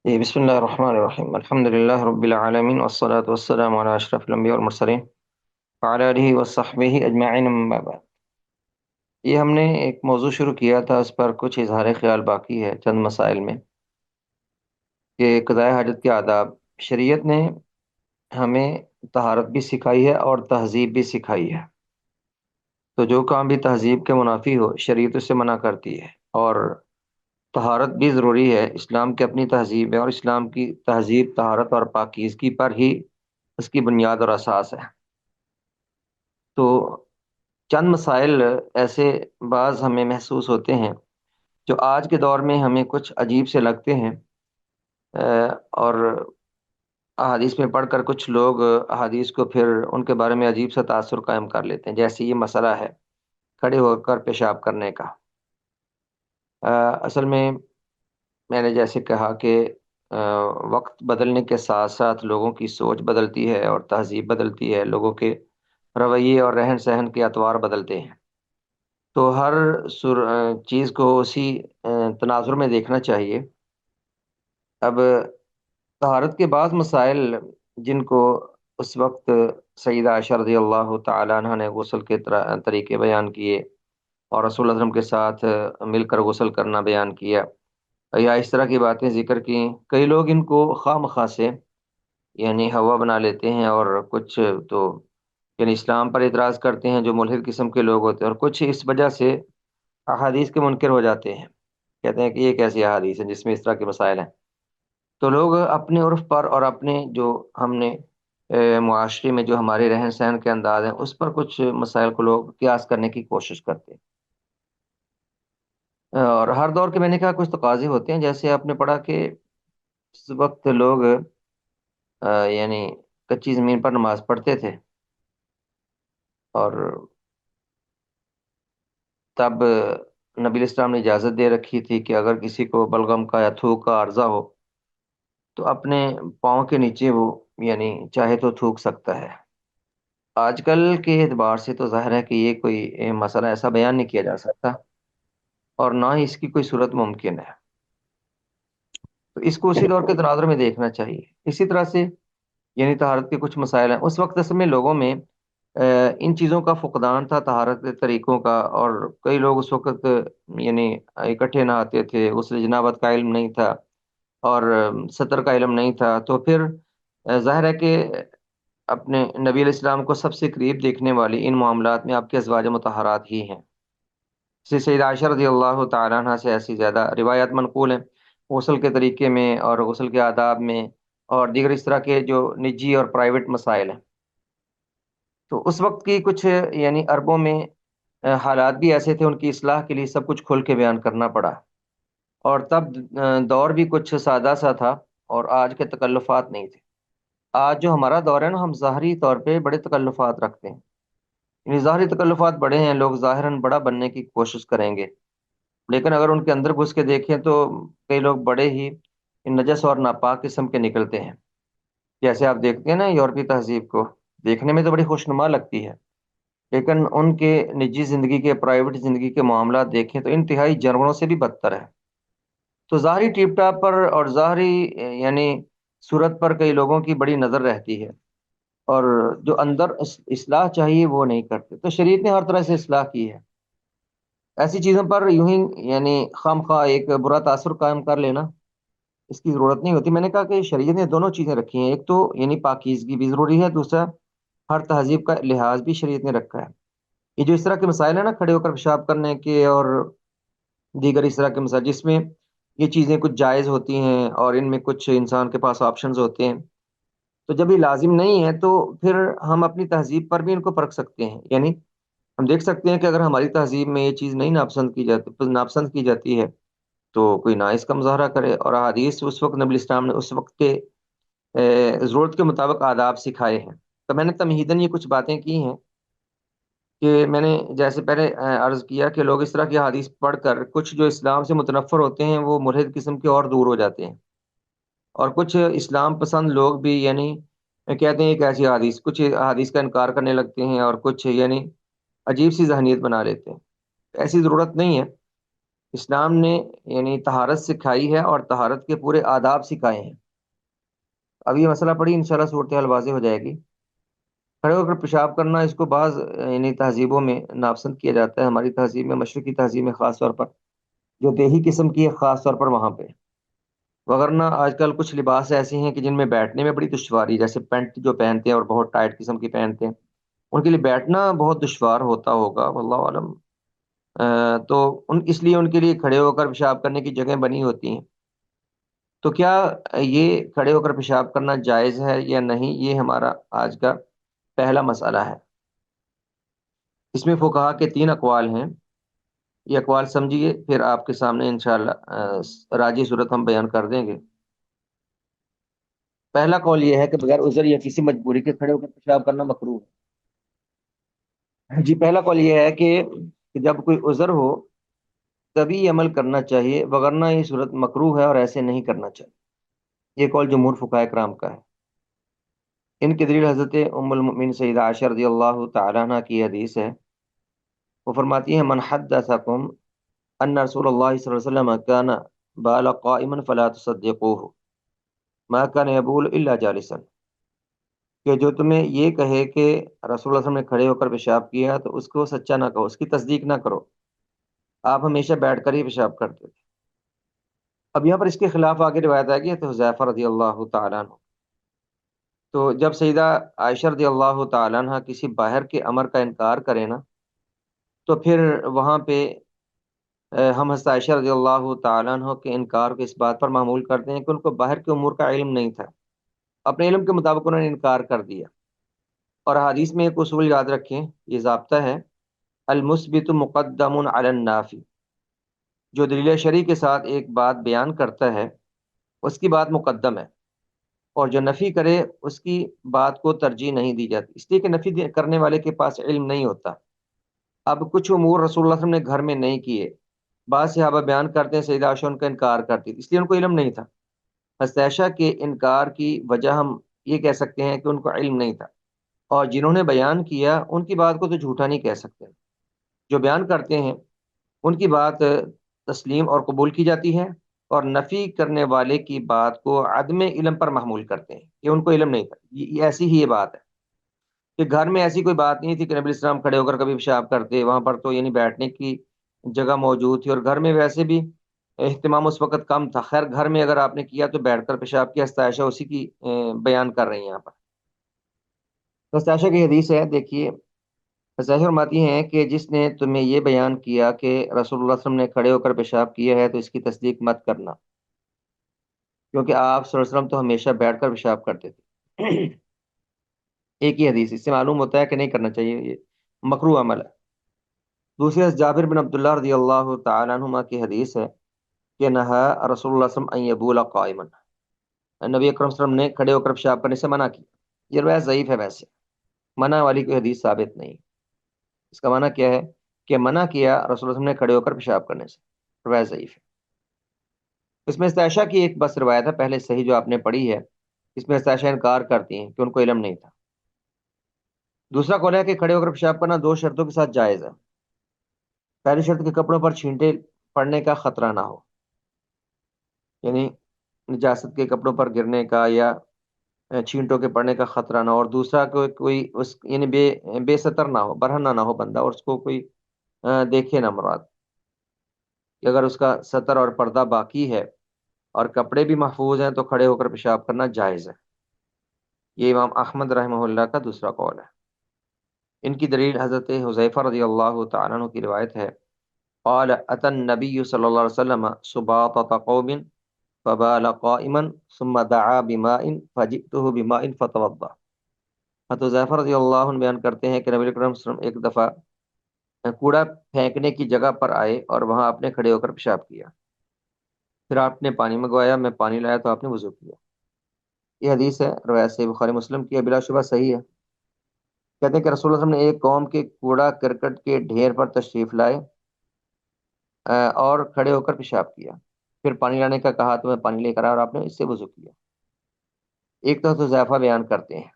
بسم اللہ الرحمن الرحیم الحمد للہ رب العالمین والصلاة والسلام علی اشرف الانبیاء والمرسلین وعلی آلہ وصحبہ اجمعین اما بعد۔ یہ ہم نے ایک موضوع شروع کیا تھا، اس پر کچھ اظہار خیال باقی ہے چند مسائل میں کہ قضاء حاجت کے آداب۔ شریعت نے ہمیں طہارت بھی سکھائی ہے اور تہذیب بھی سکھائی ہے، تو جو کام بھی تہذیب کے منافی ہو شریعت اس سے منع کرتی ہے، اور طہارت بھی ضروری ہے۔ اسلام کی اپنی تہذیب ہے، اور اسلام کی تہذیب طہارت اور پاکیزگی پر ہی اس کی بنیاد اور اساس ہے۔ تو چند مسائل ایسے بعض ہمیں محسوس ہوتے ہیں جو آج کے دور میں ہمیں کچھ عجیب سے لگتے ہیں، اور احادیث میں پڑھ کر کچھ لوگ احادیث کو پھر ان کے بارے میں عجیب سا تاثر قائم کر لیتے ہیں، جیسے یہ مسئلہ ہے کھڑے ہو کر پیشاب کرنے کا۔ اصل میں نے جیسے کہا کہ وقت بدلنے کے ساتھ ساتھ لوگوں کی سوچ بدلتی ہے اور تہذیب بدلتی ہے، لوگوں کے رویے اور رہن سہن کے اطوار بدلتے ہیں، تو ہر چیز کو اسی تناظر میں دیکھنا چاہیے۔ اب طہارت کے بعض مسائل جن کو اس وقت سیدہ عائشہ رضی اللہ تعالی عنہ نے غسل کے طریقے بیان کیے اور رسول اللہ علیہ وسلم کے ساتھ مل کر غسل کرنا بیان کیا، یا اس طرح کی باتیں ذکر کی، کئی لوگ ان کو خواہ مخواہ سے یعنی ہوا بنا لیتے ہیں، اور کچھ تو یعنی اسلام پر اعتراض کرتے ہیں جو ملحد قسم کے لوگ ہوتے ہیں، اور کچھ اس وجہ سے احادیث کے منکر ہو جاتے ہیں، کہتے ہیں کہ یہ کیسی احادیث ہے جس میں اس طرح کے مسائل ہیں۔ تو لوگ اپنے عرف پر اور اپنے جو ہم نے معاشرے میں جو ہمارے رہن سہن کے انداز ہیں اس پر کچھ مسائل کو لوگ قیاس کرنے کی کوشش کرتے ہیں، اور ہر دور کے میں نے کہا کچھ تقاضے ہوتے ہیں۔ جیسے آپ نے پڑھا کہ اس وقت لوگ یعنی کچی زمین پر نماز پڑھتے تھے، اور تب نبی اسلام نے اجازت دے رکھی تھی کہ اگر کسی کو بلغم کا یا تھوک کا عرضہ ہو تو اپنے پاؤں کے نیچے وہ یعنی چاہے تو تھوک سکتا ہے۔ آج کل کے اعتبار سے تو ظاہر ہے کہ یہ کوئی مسئلہ ایسا بیان نہیں کیا جا سکتا، اور نہ ہی اس کی کوئی صورت ممکن ہے، تو اس کو اسی دور کے تناظر میں دیکھنا چاہیے۔ اسی طرح سے یعنی طہارت کے کچھ مسائل ہیں، اس وقت اصل میں لوگوں میں ان چیزوں کا فقدان تھا، طہارت کے طریقوں کا، اور کئی لوگ اس وقت یعنی اکٹھے نہ آتے تھے، غسل جنابت کا علم نہیں تھا اور سطر کا علم نہیں تھا، تو پھر ظاہر ہے کہ اپنے نبی علیہ السلام کو سب سے قریب دیکھنے والی ان معاملات میں آپ کے ازواج مطہرات ہی ہیں۔ سید عائشہ رضی اللہ تعالیٰ عنہ سے ایسی زیادہ روایات منقول ہیں غسل کے طریقے میں اور غسل کے آداب میں اور دیگر اس طرح کے جو نجی اور پرائیویٹ مسائل ہیں۔ تو اس وقت کی کچھ یعنی عربوں میں حالات بھی ایسے تھے، ان کی اصلاح کے لیے سب کچھ کھول کے بیان کرنا پڑا، اور تب دور بھی کچھ سادہ سا تھا اور آج کے تکلفات نہیں تھے۔ آج جو ہمارا دور ہے نا، ہم ظاہری طور پہ بڑے تکلفات رکھتے ہیں، یعنی ظاہری تکلفات بڑے ہیں، لوگ ظاہراً بڑا بننے کی کوشش کریں گے، لیکن اگر ان کے اندر گھس کے دیکھیں تو کئی لوگ بڑے ہی نجس اور ناپاک قسم کے نکلتے ہیں۔ جیسے آپ دیکھتے ہیں نا یورپی تہذیب کو، دیکھنے میں تو بڑی خوشنما لگتی ہے، لیکن ان کے نجی زندگی کے پرائیویٹ زندگی کے معاملات دیکھیں تو انتہائی جانوروں سے بھی بدتر ہے۔ تو ظاہری ٹیپ ٹاپ پر اور ظاہری یعنی صورت پر کئی لوگوں کی بڑی نظر رہتی ہے، اور جو اندر اصلاح چاہیے وہ نہیں کرتے، تو شریعت نے ہر طرح سے اصلاح کی ہے۔ ایسی چیزوں پر یوں ہی یعنی خام خواہ ایک برا تاثر قائم کر لینا اس کی ضرورت نہیں ہوتی۔ میں نے کہا کہ شریعت نے دونوں چیزیں رکھی ہیں، ایک تو یعنی پاکیزگی بھی ضروری ہے، دوسرا ہر تہذیب کا لحاظ بھی شریعت نے رکھا ہے۔ یہ جو اس طرح کے مسائل ہیں نا کھڑے ہو کر پیشاب کرنے کے اور دیگر اس طرح کے مسائل، جس میں یہ چیزیں کچھ جائز ہوتی ہیں اور ان میں کچھ انسان کے پاس آپشنز ہوتے ہیں، تو جب یہ لازم نہیں ہے تو پھر ہم اپنی تہذیب پر بھی ان کو پرکھ سکتے ہیں۔ یعنی ہم دیکھ سکتے ہیں کہ اگر ہماری تہذیب میں یہ چیز نہیں ناپسند کی جاتی ہے تو کوئی نہ اس کا مظاہرہ کرے، اور احادیث اس وقت نبی اسلام نے اس وقت کے ضرورت کے مطابق آداب سکھائے ہیں۔ تو میں نے تمہیداً یہ کچھ باتیں کی ہیں کہ میں نے جیسے پہلے عرض کیا کہ لوگ اس طرح کی حدیث پڑھ کر کچھ جو اسلام سے متنفر ہوتے ہیں وہ ملحد قسم کے اور دور ہو جاتے ہیں، اور کچھ اسلام پسند لوگ بھی یعنی کہتے ہیں کہ ایسی حدیث، کچھ حدیث کا انکار کرنے لگتے ہیں اور کچھ یعنی عجیب سی ذہنیت بنا لیتے ہیں۔ ایسی ضرورت نہیں ہے۔ اسلام نے یعنی طہارت سکھائی ہے اور طہارت کے پورے آداب سکھائے ہیں۔ اب یہ مسئلہ پڑھی انشاءاللہ صورتحال واضح ہو جائے گی۔ کھڑے ہو کر پیشاب کرنا، اس کو بعض یعنی تہذیبوں میں ناپسند کیا جاتا ہے، ہماری تہذیب میں، مشرقی تہذیب میں خاص طور پر، جو دیہی قسم کی ہے خاص طور پر وہاں پہ، وگرنہ آج کل کچھ لباس ایسے ہیں کہ جن میں بیٹھنے میں بڑی دشواری، جیسے پینٹ جو پہنتے ہیں اور بہت ٹائٹ قسم کی پہنتے ہیں، ان کے لیے بیٹھنا بہت دشوار ہوتا ہوگا واللہ عالم۔ تو اس لیے ان کے لیے کھڑے ہو کر پیشاب کرنے کی جگہیں بنی ہوتی ہیں۔ تو کیا یہ کھڑے ہو کر پیشاب کرنا جائز ہے یا نہیں، یہ ہمارا آج کا پہلا مسئلہ ہے۔ اس میں فقہا کے 3 اقوال ہیں، یہ اقوال سمجھیے، پھر آپ کے سامنے انشاءاللہ راجی صورت ہم بیان کر دیں گے۔ پہلا قول یہ ہے کہ بغیر عذر یا کسی مجبوری کے کھڑے ہو کر پیشاب کرنا مکروہ ہے۔ جی، پہلا قول یہ ہے کہ جب کوئی عذر ہو تبھی یہ عمل کرنا چاہیے، وگرنہ یہ صورت مکروہ ہے اور ایسے نہیں کرنا چاہیے۔ یہ قول جمہور فقہاء کرام کا ہے۔ ان کی دلیل حضرت ام المؤمنین سیدہ عائشہ رضی اللہ تعالیٰ عنہ کی حدیث ہے، وہ فرماتی ہیں من حدثکم ان رسول اللہ صلی اللہ علیہ وسلم کان بال قائما فلا تصدقوه ما كان يبول الا جالسا، کہ جو تمہیں یہ کہے کہ رسول اللہ صلی اللہ علیہ وسلم نے کھڑے ہو کر پیشاب کیا تو اس کو سچا نہ کہو، اس کی تصدیق نہ کرو، آپ ہمیشہ بیٹھ کر ہی پیشاب کرتے تھے۔ اب یہاں پر اس کے خلاف آگے روایت آ گئی تو حذیفہ رضی اللہ تعالیٰ عنہ، تو جب سیدہ عائشہ رضی اللہ تعالیٰ عنہ کسی باہر کے امر کا انکار کرے نا، تو پھر وہاں پہ ہم حضرت عائشہ رضی اللہ تعالیٰ عنہ کے انکار کو اس بات پر معمول کرتے ہیں کہ ان کو باہر کے امور کا علم نہیں تھا، اپنے علم کے مطابق انہوں نے انکار کر دیا۔ اور حدیث میں ایک اصول یاد رکھیں، یہ ضابطہ ہے المثبت مقدم علی النافی، جو دلیل شرعی کے ساتھ ایک بات بیان کرتا ہے اس کی بات مقدم ہے، اور جو نفی کرے اس کی بات کو ترجیح نہیں دی جاتی، اس لیے کہ نفی کرنے والے کے پاس علم نہیں ہوتا۔ اب کچھ امور رسول اللہ صلی اللہ علیہ وسلم نے گھر میں نہیں کیے، بعض صحابہ بیان کرتے ہیں سیدہ عائشہ ان کا انکار کرتی تھی، اس لیے ان کو علم نہیں تھا۔ حضرت عائشہ کے انکار کی وجہ ہم یہ کہہ سکتے ہیں کہ ان کو علم نہیں تھا، اور جنہوں نے بیان کیا ان کی بات کو تو جھوٹا نہیں کہہ سکتے، جو بیان کرتے ہیں ان کی بات تسلیم اور قبول کی جاتی ہے، اور نفی کرنے والے کی بات کو عدم علم پر محمول کرتے ہیں کہ ان کو علم نہیں تھا۔ ایسی ہی یہ بات ہے کہ گھر میں ایسی کوئی بات نہیں تھی کہ نبی علیہ السلام کھڑے ہو کر کبھی پیشاب کرتے، وہاں پر تو یعنی بیٹھنے کی جگہ موجود تھی، اور گھر میں ویسے بھی اہتمام اس وقت کم تھا۔ خیر گھر میں اگر آپ نے کیا تو بیٹھ کر پیشاب کیا، حضرت عائشہ اسی کی بیان کر رہی ہیں یہاں پر۔ تو حضرت عائشہ کی حدیث ہے، دیکھیے حضرت عائشہ فرماتی ہیں کہ جس نے تمہیں یہ بیان کیا کہ رسول اللہ صلی اللہ علیہ وسلم نے کھڑے ہو کر پیشاب کیا ہے تو اس کی تصدیق مت کرنا، کیونکہ آپ صلی اللہ علیہ وسلم تو ہمیشہ بیٹھ کر پیشاب کرتے تھے۔ ایک ہی حدیث، اس سے معلوم ہوتا ہے کہ نہیں کرنا چاہیے، یہ مکروہ عمل ہے۔ دوسری حدیث جابر بن عبداللہ رضی اللہ تعالیٰ عنہما کی حدیث ہے کہ نہا رسول اللہ صلی اللہ علیہ وسلم ان یبول قائما، نبی اکرم صلی اللہ علیہ وسلم نے کھڑے ہو کر پیشاب کرنے سے منع کیا۔ یہ روایت ضعیف ہے، ویسے منع والی کوئی حدیث ثابت نہیں۔ اس کا معنی کیا ہے کہ منع کیا رسول اللہ صلی اللہ علیہ وسلم نے کھڑے ہو کر پیشاب کرنے سے، روایت ضعیف ہے۔ اس میں عائشہ کی ایک بس روایت ہے پہلے صحیح جو آپ نے پڑھی ہے، اس میں عائشہ انکار کرتی ہیں کہ ان کو علم نہیں تھا۔ دوسرا قول ہے کہ کھڑے ہو کر پیشاب کرنا 2 شرطوں کے ساتھ جائز ہے۔ پہلی شرط کے کپڑوں پر چھینٹے پڑنے کا خطرہ نہ ہو، یعنی نجاست کے کپڑوں پر گرنے کا یا چھینٹوں کے پڑنے کا خطرہ نہ ہو، اور دوسرا کوئی اس یعنی بے ستر نہ ہو، برہنہ نہ ہو بندہ، اور اس کو کوئی دیکھے نہ، مراد کہ اگر اس کا ستر اور پردہ باقی ہے اور کپڑے بھی محفوظ ہیں تو کھڑے ہو کر پیشاب کرنا جائز ہے۔ یہ امام احمد رحمہ اللہ کا دوسرا قول ہے۔ ان کی دلیل حضرت حذیفہ رضی اللہ تعالیٰ عنہ کی روایت ہے، قال اتى النبي صلی اللہ علیہ وسلم سباطة قوم فبال قائما ثم دعا بماء فجئته بماء فتوضا۔ حضرت حذیفہ رضی اللہ عنہ بیان کرتے ہیں کہ نبی اکرم صلی اللہ علیہ وسلم ایک دفعہ کوڑا پھینکنے کی جگہ پر آئے اور وہاں آپ نے کھڑے ہو کر پیشاب کیا، پھر آپ نے پانی منگوایا، میں پانی لایا تو آپ نے وضو کیا۔ یہ حدیث ہے، روایت سے بخاری مسلم کی ہے، بلا شبہ صحیح ہے۔ کہتے ہیں کہ رسول اللہ صلی اللہ علیہ وسلم نے ایک قوم کے کوڑا کرکٹ کے ڈھیر پر تشریف لائے اور کھڑے ہو کر پیشاب کیا، پھر پانی لانے کا کہا تو میں پانی لے کر آیا اور آپ نے اس سے وضو کیا۔ ایک تو حذیفہ بیان کرتے ہیں،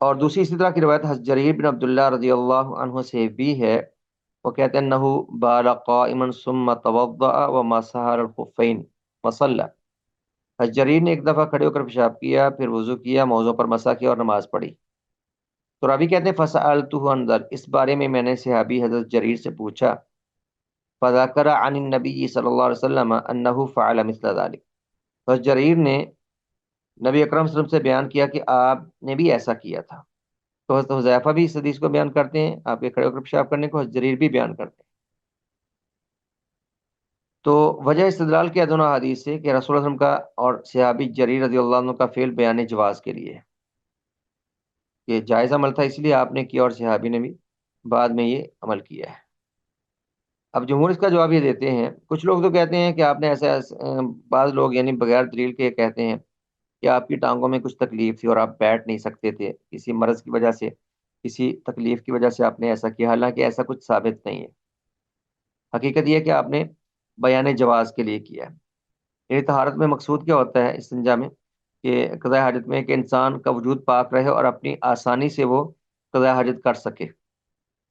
اور دوسری اسی طرح کی روایت حضرت جریر بن عبداللہ رضی اللہ عنہ سے بھی ہے وہ کہتے ہیں انہو بال قائما ثم توضأ ومسح على الخفين وصلى. حضرت جریر نے ایک دفعہ کھڑے ہو کر پیشاب کیا، پھر وضو کیا، موضوع پر مسح کیا اور نماز پڑھی. تو راوی کہتے ہیں فسألته عن ذلك، اس بارے میں میں نے صحابی حضرت جریر سے پوچھا. فذكر عن النبي صلی اللہ علیہ وسلم انه فعل مثل ذلك. حضرت جریر نے نبی اکرم صلی اللہ علیہ وسلم سے بیان کیا کہ آپ نے بھی ایسا کیا تھا. تو حضرت حذیفہ بھی اس حدیث کو بیان کرتے ہیں، آپ کے کھڑے ہو کر پیشاب کرنے کو حضرت جریر بھی بیان کرتے ہیں. تو وجہ استدلال کیا دونوں حدیث سے کہ رسول اللہ علیہ وسلم کا اور صحابی جریر رضی اللہ عنہ کا فعل بیان جواز کے لیے، کہ جائز عمل تھا اس لیے آپ نے کیا اور صحابی نے بھی بعد میں یہ عمل کیا ہے. اب جمہور اس کا جواب یہ دیتے ہیں، کچھ لوگ تو کہتے ہیں کہ آپ نے ایسا بعض لوگ یعنی بغیر دلیل کے کہتے ہیں کہ آپ کی ٹانگوں میں کچھ تکلیف تھی اور آپ بیٹھ نہیں سکتے تھے کسی مرض کی وجہ سے، کسی تکلیف کی وجہ سے آپ نے ایسا کیا، حالانکہ ایسا کچھ ثابت نہیں ہے. حقیقت یہ ہے کہ آپ نے بیان جواز کے لیے کیا ہے. یعنی طہارت میں مقصود کیا ہوتا ہے استنجا میں، کہ قضاء حاجت میں کہ انسان کا وجود پاک رہے اور اپنی آسانی سے وہ قضاء حاجت کر سکے.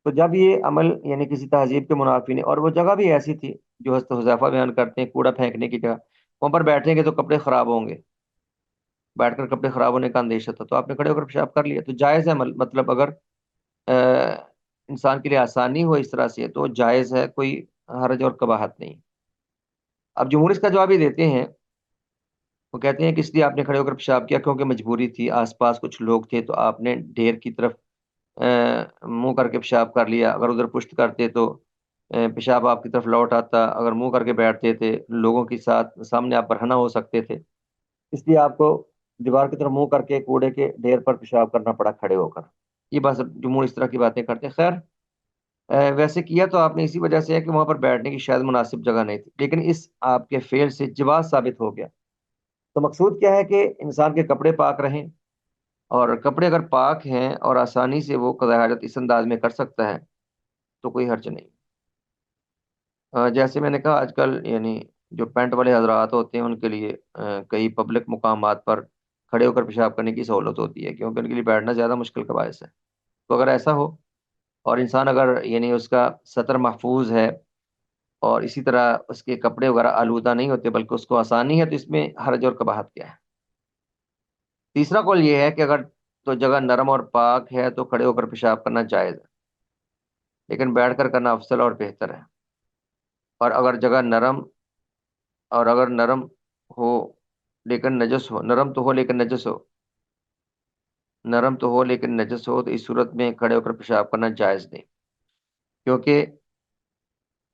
تو جب یہ عمل یعنی کسی تہذیب کے منافی نے، اور وہ جگہ بھی ایسی تھی جو حضرت حذیفہ بیان کرتے ہیں کوڑا پھینکنے کی جگہ، وہاں پر بیٹھیں گے تو کپڑے خراب ہوں گے، بیٹھ کر کپڑے خراب ہونے کا اندیشہ تھا، تو آپ نے کھڑے ہو کر پیشاب کر لیا. تو جائز ہے عمل، مطلب اگر انسان کے لیے آسانی ہو اس طرح سے تو جائز ہے، کوئی حرج اور قباحت نہیں. اب جمہور اس کا جواب ہی دیتے ہیں، وہ کہتے ہیں کہ اس لیے آپ نے کھڑے ہو کر پیشاب کیا کیونکہ مجبوری تھی، آس پاس کچھ لوگ تھے تو آپ نے ڈھیر کی طرف منہ کر کے پیشاب کر لیا. اگر ادھر پشت کرتے تو پیشاب آپ کی طرف لوٹ آتا، اگر منہ کر کے بیٹھتے تھے لوگوں کے ساتھ سامنے آپ برہنہ ہو سکتے تھے، اس لیے آپ کو دیوار کی طرف منہ کر کے کوڑے کے ڈھیر پر پیشاب کرنا پڑا کھڑے ہو کر. یہ بات جمہور اس طرح کی باتیں کرتے ہیں. خیر ویسے کیا تو آپ نے اسی وجہ سے ہے کہ وہاں پر بیٹھنے کی شاید مناسب جگہ نہیں تھی، لیکن اس آپ کے فعل سے جواز ثابت ہو گیا. تو مقصود کیا ہے کہ انسان کے کپڑے پاک رہیں، اور کپڑے اگر پاک ہیں اور آسانی سے وہ قضاء حاجت اس انداز میں کر سکتا ہے تو کوئی حرج نہیں. جیسے میں نے کہا آج کل یعنی جو پینٹ والے حضرات ہوتے ہیں ان کے لیے کئی پبلک مقامات پر کھڑے ہو کر پیشاب کرنے کی سہولت ہوتی ہے، کیونکہ ان کے لیے بیٹھنا زیادہ مشکل کا باعث ہے. تو اگر ایسا ہو اور انسان اگر یعنی اس کا سطر محفوظ ہے اور اسی طرح اس کے کپڑے وغیرہ آلودہ نہیں ہوتے بلکہ اس کو آسانی ہے، تو اس میں حرج اور قباحت کیا ہے؟ تیسرا قول یہ ہے کہ اگر تو جگہ نرم اور پاک ہے تو کھڑے ہو کر پیشاب کرنا جائز ہے، لیکن بیٹھ کر کرنا افضل اور بہتر ہے. اور اگر نرم ہو لیکن نجس ہو، نرم تو ہو لیکن نجس ہو، نرم تو ہو لیکن نجس ہو، تو اس صورت میں کھڑے ہو کر پیشاب کرنا جائز نہیں، کیونکہ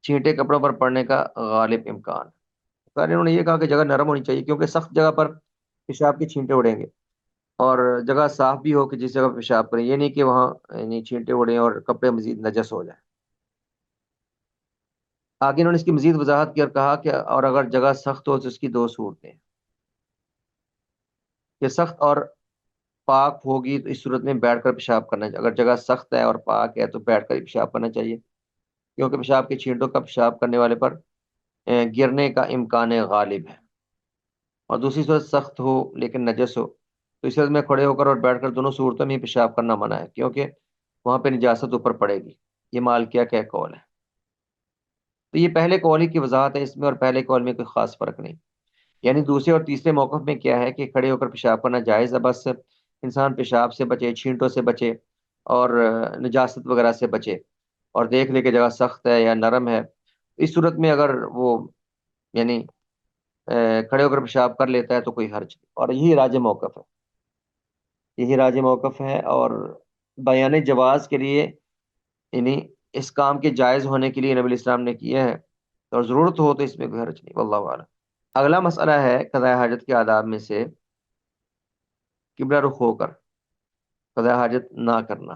چھینٹے کپڑوں پر پڑنے کا غالب امکان. سر انہوں نے یہ کہا کہ جگہ نرم ہونی چاہیے کیونکہ سخت جگہ پر پیشاب کے چھینٹے اڑیں گے، اور جگہ صاف بھی ہو کہ جس جگہ پیشاب کریں، یہ نہیں کہ وہاں یعنی چھینٹے اڑیں اور کپڑے مزید نجس ہو جائیں. آگے انہوں نے اس کی مزید وضاحت کی اور کہا کہ اور اگر جگہ سخت ہو تو اس کی دو صورتیں، کہ سخت اور پاک ہوگی تو اس صورت میں بیٹھ کر پیشاب کرنا چاہیے. اگر جگہ سخت ہے اور پاک ہے تو بیٹھ کر ہی پیشاب کرنا چاہیے، کیونکہ پیشاب کے چھینٹوں کا پیشاب کرنے والے پر گرنے کا امکان غالب ہے. اور دوسری صورت سخت ہو لیکن نجس ہو، تو اس صورت میں کھڑے ہو کر اور بیٹھ کر دونوں صورتوں میں ہی پیشاب کرنا منع ہے، کیونکہ وہاں پہ نجاست اوپر پڑے گی. یہ مالکیہ کا قول ہے. تو یہ پہلے قول ہی کی وضاحت ہے اس میں، اور پہلے قول میں کوئی خاص فرق نہیں. یعنی دوسرے اور تیسرے موقف میں کیا ہے کہ کھڑے ہو کر پیشاب کرنا جائز ہے، بس انسان پیشاب سے بچے، چھینٹوں سے بچے اور نجاست وغیرہ سے بچے، اور دیکھ لے کہ جگہ سخت ہے یا نرم ہے. اس صورت میں اگر وہ یعنی کھڑے ہو کر پیشاب کر لیتا ہے تو کوئی حرج نہیں، اور یہی راج موقف ہے، یہی راج موقف ہے. اور بیان جواز کے لیے یعنی اس کام کے جائز ہونے کے لیے نبی الاسلام نے کیا ہے، اور ضرورت ہو تو اس میں کوئی حرج نہیں، واللہ اعلم. اگلا مسئلہ ہے قضاء حاجت کے آداب میں سے قبلہ رخ ہو کر قضاء حاجت نہ کرنا.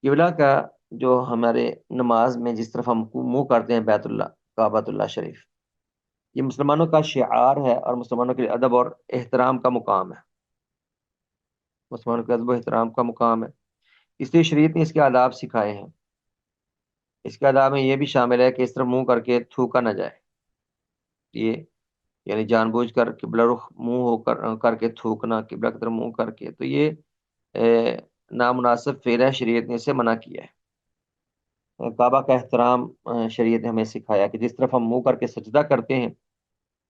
قبلہ کا جو ہمارے نماز میں جس طرف ہم منہ کرتے ہیں بیت اللہ، کعبۃ اللہ شریف، یہ مسلمانوں کا شعار ہے اور مسلمانوں کے ادب اور احترام کا مقام ہے، مسلمانوں کے ادب و احترام کا مقام ہے. اس لیے شریعت نے اس کے آداب سکھائے ہیں. اس کے آداب میں یہ بھی شامل ہے کہ اس طرح منہ کر کے تھوکا نہ جائے. یہ یعنی جان بوجھ کر قبلہ رخ منہ ہو کر کے تھوکنا، قبلہ کی طرف منہ کر کے، تو یہ نامناسب فعل ہے، شریعت نے اسے منع کیا ہے. کعبہ کا احترام شریعت نے ہمیں سکھایا کہ جس طرف ہم منہ کر کے سجدہ کرتے ہیں،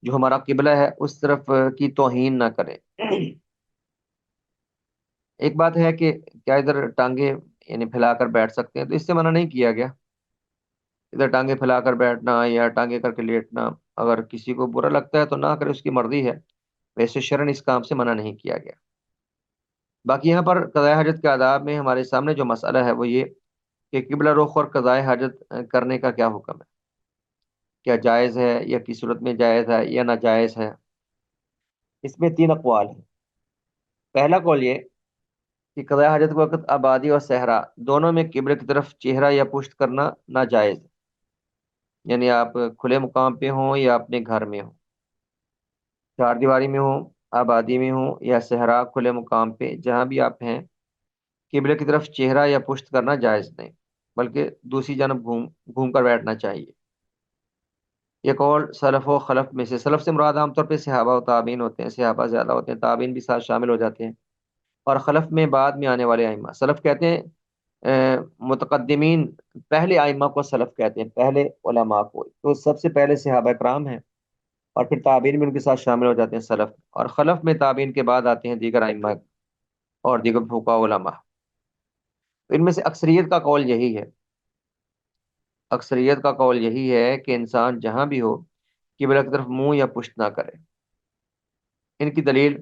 جو ہمارا قبلہ ہے اس طرف کی توہین نہ کریں۔ ایک بات ہے کہ کیا ادھر ٹانگیں یعنی پھیلا کر بیٹھ سکتے ہیں، تو اس سے منع نہیں کیا گیا۔ ادھر ٹانگیں پھیلا کر بیٹھنا یا ٹانگیں کر کے لیٹنا، اگر کسی کو برا لگتا ہے تو نہ کرے، اس کی مرضی ہے، ویسے شرعن اس کام سے منع نہیں کیا گیا۔ باقی یہاں پر قضاء حاجت کے آداب میں ہمارے سامنے جو مسئلہ ہے وہ یہ کہ قبلہ رخ اور قضاء حاجت کرنے کا کیا حکم ہے، کیا جائز ہے یا کس صورت میں جائز ہے یا ناجائز ہے؟ اس میں تین اقوال ہیں۔ پہلا قول یہ کہ قضاء حاجت کے وقت آبادی اور صحرا دونوں میں قبلے کی طرف چہرہ یا پشت کرنا ناجائز ہے، یعنی آپ کھلے مقام پہ ہوں یا اپنے گھر میں ہوں، چار دیواری میں ہوں، آبادی میں ہوں یا صحرا، کھلے مقام پہ جہاں بھی آپ ہیں، قبلے کی طرف چہرہ یا پشت کرنا جائز نہیں، بلکہ دوسری جانب گھوم گھوم کر بیٹھنا چاہیے۔ یہ قول سلف و خلف میں سے، سلف سے مراد عام طور پہ صحابہ و تابعین ہوتے ہیں، صحابہ زیادہ ہوتے ہیں، تابعین بھی ساتھ شامل ہو جاتے ہیں، اور خلف میں بعد میں آنے والے ائمہ۔ سلف کہتے ہیں متقدمین، پہلے ائمہ کو سلف کہتے ہیں، پہلے علماء کو، تو سب سے پہلے صحابہ کرام ہیں، اور پھر تابعین بھی ان کے ساتھ شامل ہو جاتے ہیں سلف، اور خلف میں تابعین کے بعد آتے ہیں دیگر ائمہ اور دیگر فقہاء علماء۔ تو ان میں سے اکثریت کا قول یہی ہے، اکثریت کا قول یہی ہے کہ انسان جہاں بھی ہو قبلہ کی طرف منہ یا پشت نہ کرے۔ ان کی دلیل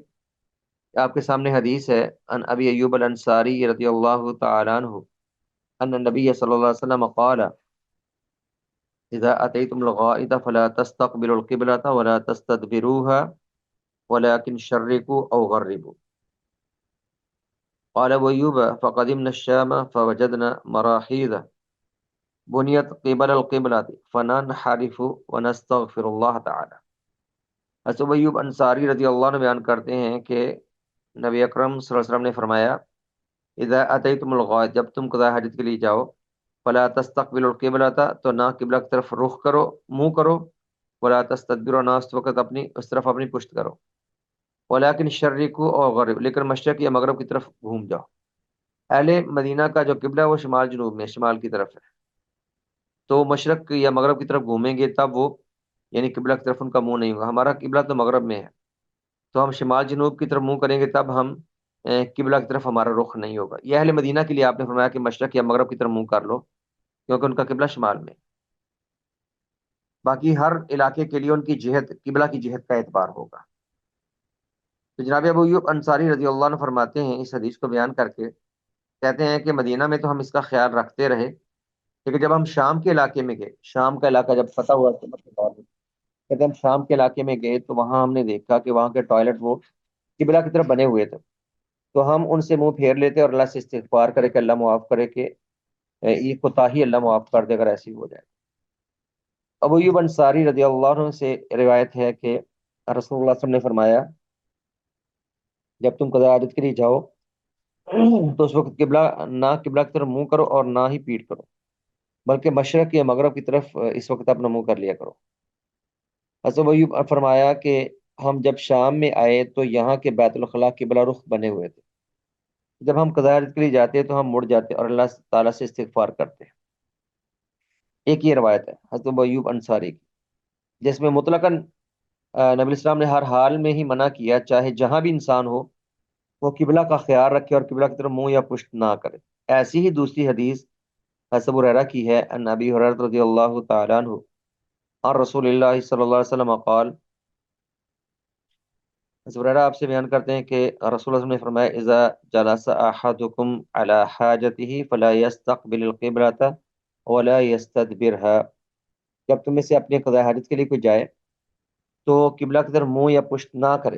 آپ کے سامنے حدیث ہے، ان ابی ایوب الانصاری رضی اللہ تعالی عنہ ان النبی صلی اللہ علیہ وسلم قال اذا اتيتم الغائط فلا تستقبلوا القبلة ولا تستدبروها ولكن شرقوا او غربوا۔ قال ابو ایوب فقدمنا الشام فوجدنا مراحيض بنيت قبل القبلة فننحرف ونستغفر الله تعالی۔ حضرت ابو ایوب انصاری رضی اللہ عنہ بیان کرتے ہیں کہ نبی اکرم صلی اللہ علیہ وسلم نے فرمایا، اذا اتیتم الغائط، جب تم قضاء حاجت کے لیے جاؤ، فلا تستقبلوا القبلة، تو نہ قبلہ کی طرف رخ کرو، منہ کرو، ولا تستدبروا، نہ اس وقت اس طرف اپنی پشت کرو، ولکن شرقوا او غرب، لیکن مشرق یا مغرب کی طرف گھوم جاؤ۔ اہل مدینہ کا جو قبلہ ہے وہ شمال جنوب میں، شمال کی طرف ہے، تو مشرق یا مغرب کی طرف گھومیں گے تب وہ یعنی قبلہ کی طرف ان کا منہ نہیں ہوگا۔ ہمارا قبلہ تو مغرب میں ہے، تو ہم شمال جنوب کی طرف منہ کریں گے تب ہم قبلہ کی طرف ہمارا رخ نہیں ہوگا۔ یہ اہل مدینہ کے لیے آپ نے فرمایا کہ مشرق یا مغرب کی طرف منہ کر لو، کیونکہ ان کا قبلہ شمال میں۔ باقی ہر علاقے کے لیے ان کی جہت، قبلہ کی جہت کا اعتبار ہوگا۔ تو جناب ابو ایوب انصاری رضی اللہ عنہ فرماتے ہیں اس حدیث کو بیان کر کے، کہتے ہیں کہ مدینہ میں تو ہم اس کا خیال رکھتے رہے، لیکن جب ہم شام کے علاقے میں گئے، شام کا علاقہ جب فتح ہوا تو کہتے ہیں ہم شام کے علاقے میں گئے تو وہاں ہم نے دیکھا کہ وہاں کے ٹوائلٹ وہ قبلہ کی طرف بنے ہوئے تھے، تو ہم ان سے منہ پھیر لیتے اور اللہ سے استغفار کرے کہ اللہ معاف کرے کہ یہ کوتاہی اللہ معاف کر دے اگر ایسی ہو جائے۔ ابو ایوب انصاری رضی اللہ عنہ سے روایت ہے کہ رسول اللہ صلی اللہ علیہ وسلم نے فرمایا، جب تم قضاء حاجت کے لیے جاؤ تو اس وقت قبلہ کی طرف منہ کرو اور نہ ہی پیٹ کرو، بلکہ مشرق یا مغرب کی طرف اس وقت اپنا منہ کر لیا کرو۔ حضرت ابو ایوب فرمایا کہ ہم جب شام میں آئے تو یہاں کے بیت الخلاء قبلہ رخ بنے ہوئے تھے، جب ہم قضاء حاجت کے لیے جاتے تو ہم مڑ جاتے اور اللہ تعالیٰ سے استغفار کرتے۔ ایک یہ روایت ہے حضرت ابو ایوب انصاری کی، جس میں مطلقاً نبی اسلام نے ہر حال میں ہی منع کیا، چاہے جہاں بھی انسان ہو وہ قبلہ کا خیال رکھے اور قبلہ کی طرف منہ یا پشت نہ کرے۔ ایسی ہی دوسری حدیث حضرت ابو ہریرہ کی ہے، ان ابی ہریرہ رضی اللہ تعالی عنہ اور رسول اللہ صلی اللہ علیہ وسلم قال، حضرت ابو ہریرہ آپ سے بیان کرتے ہیں کہ رسول اللہ صلی اللہ علیہ وسلم نے فرمایا، اذا جلس احدکم علی حاجته فلا يستقبل القبلة ولا يستدبرها، جب تم میں سے اپنی قضاء حاجت کے لیے کوئی جائے تو قبلہ کی طرف منہ یا پشت نہ کرے۔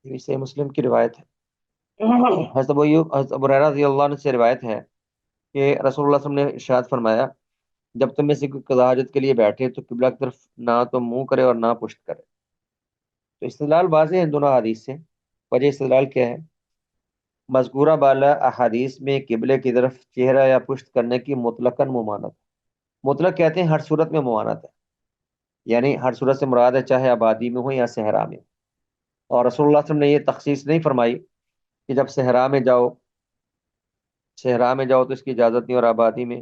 یہ صحیح مسلم کی روایت ہے۔ حضرت ابو ہریرہ رضی اللہ عنہ سے روایت ہے کہ رسول اللہ صلی اللہ علیہ وسلم نے ارشاد فرمایا، جب تم میں سے کوئی قضاء حاجت کے لیے بیٹھے تو قبلہ کی طرف نہ تو منہ کرے اور نہ پشت کرے۔ تو استدلال واضح ہے ان دونوں حدیث سے۔ وجہ استدلال کیا ہے؟ مذکورہ بالا احادیث میں قبلے کی طرف چہرہ یا پشت کرنے کی مطلقاً ممانعت، مطلق کہتے ہیں ہر صورت میں ممانعت ہے، یعنی ہر صورت سے مراد ہے چاہے آبادی میں ہو یا صحرا میں۔ اور رسول اللہ صلی اللہ علیہ وسلم نے یہ تخصیص نہیں فرمائی کہ جب صحرا میں جاؤ تو اس کی اجازت نہیں اور آبادی میں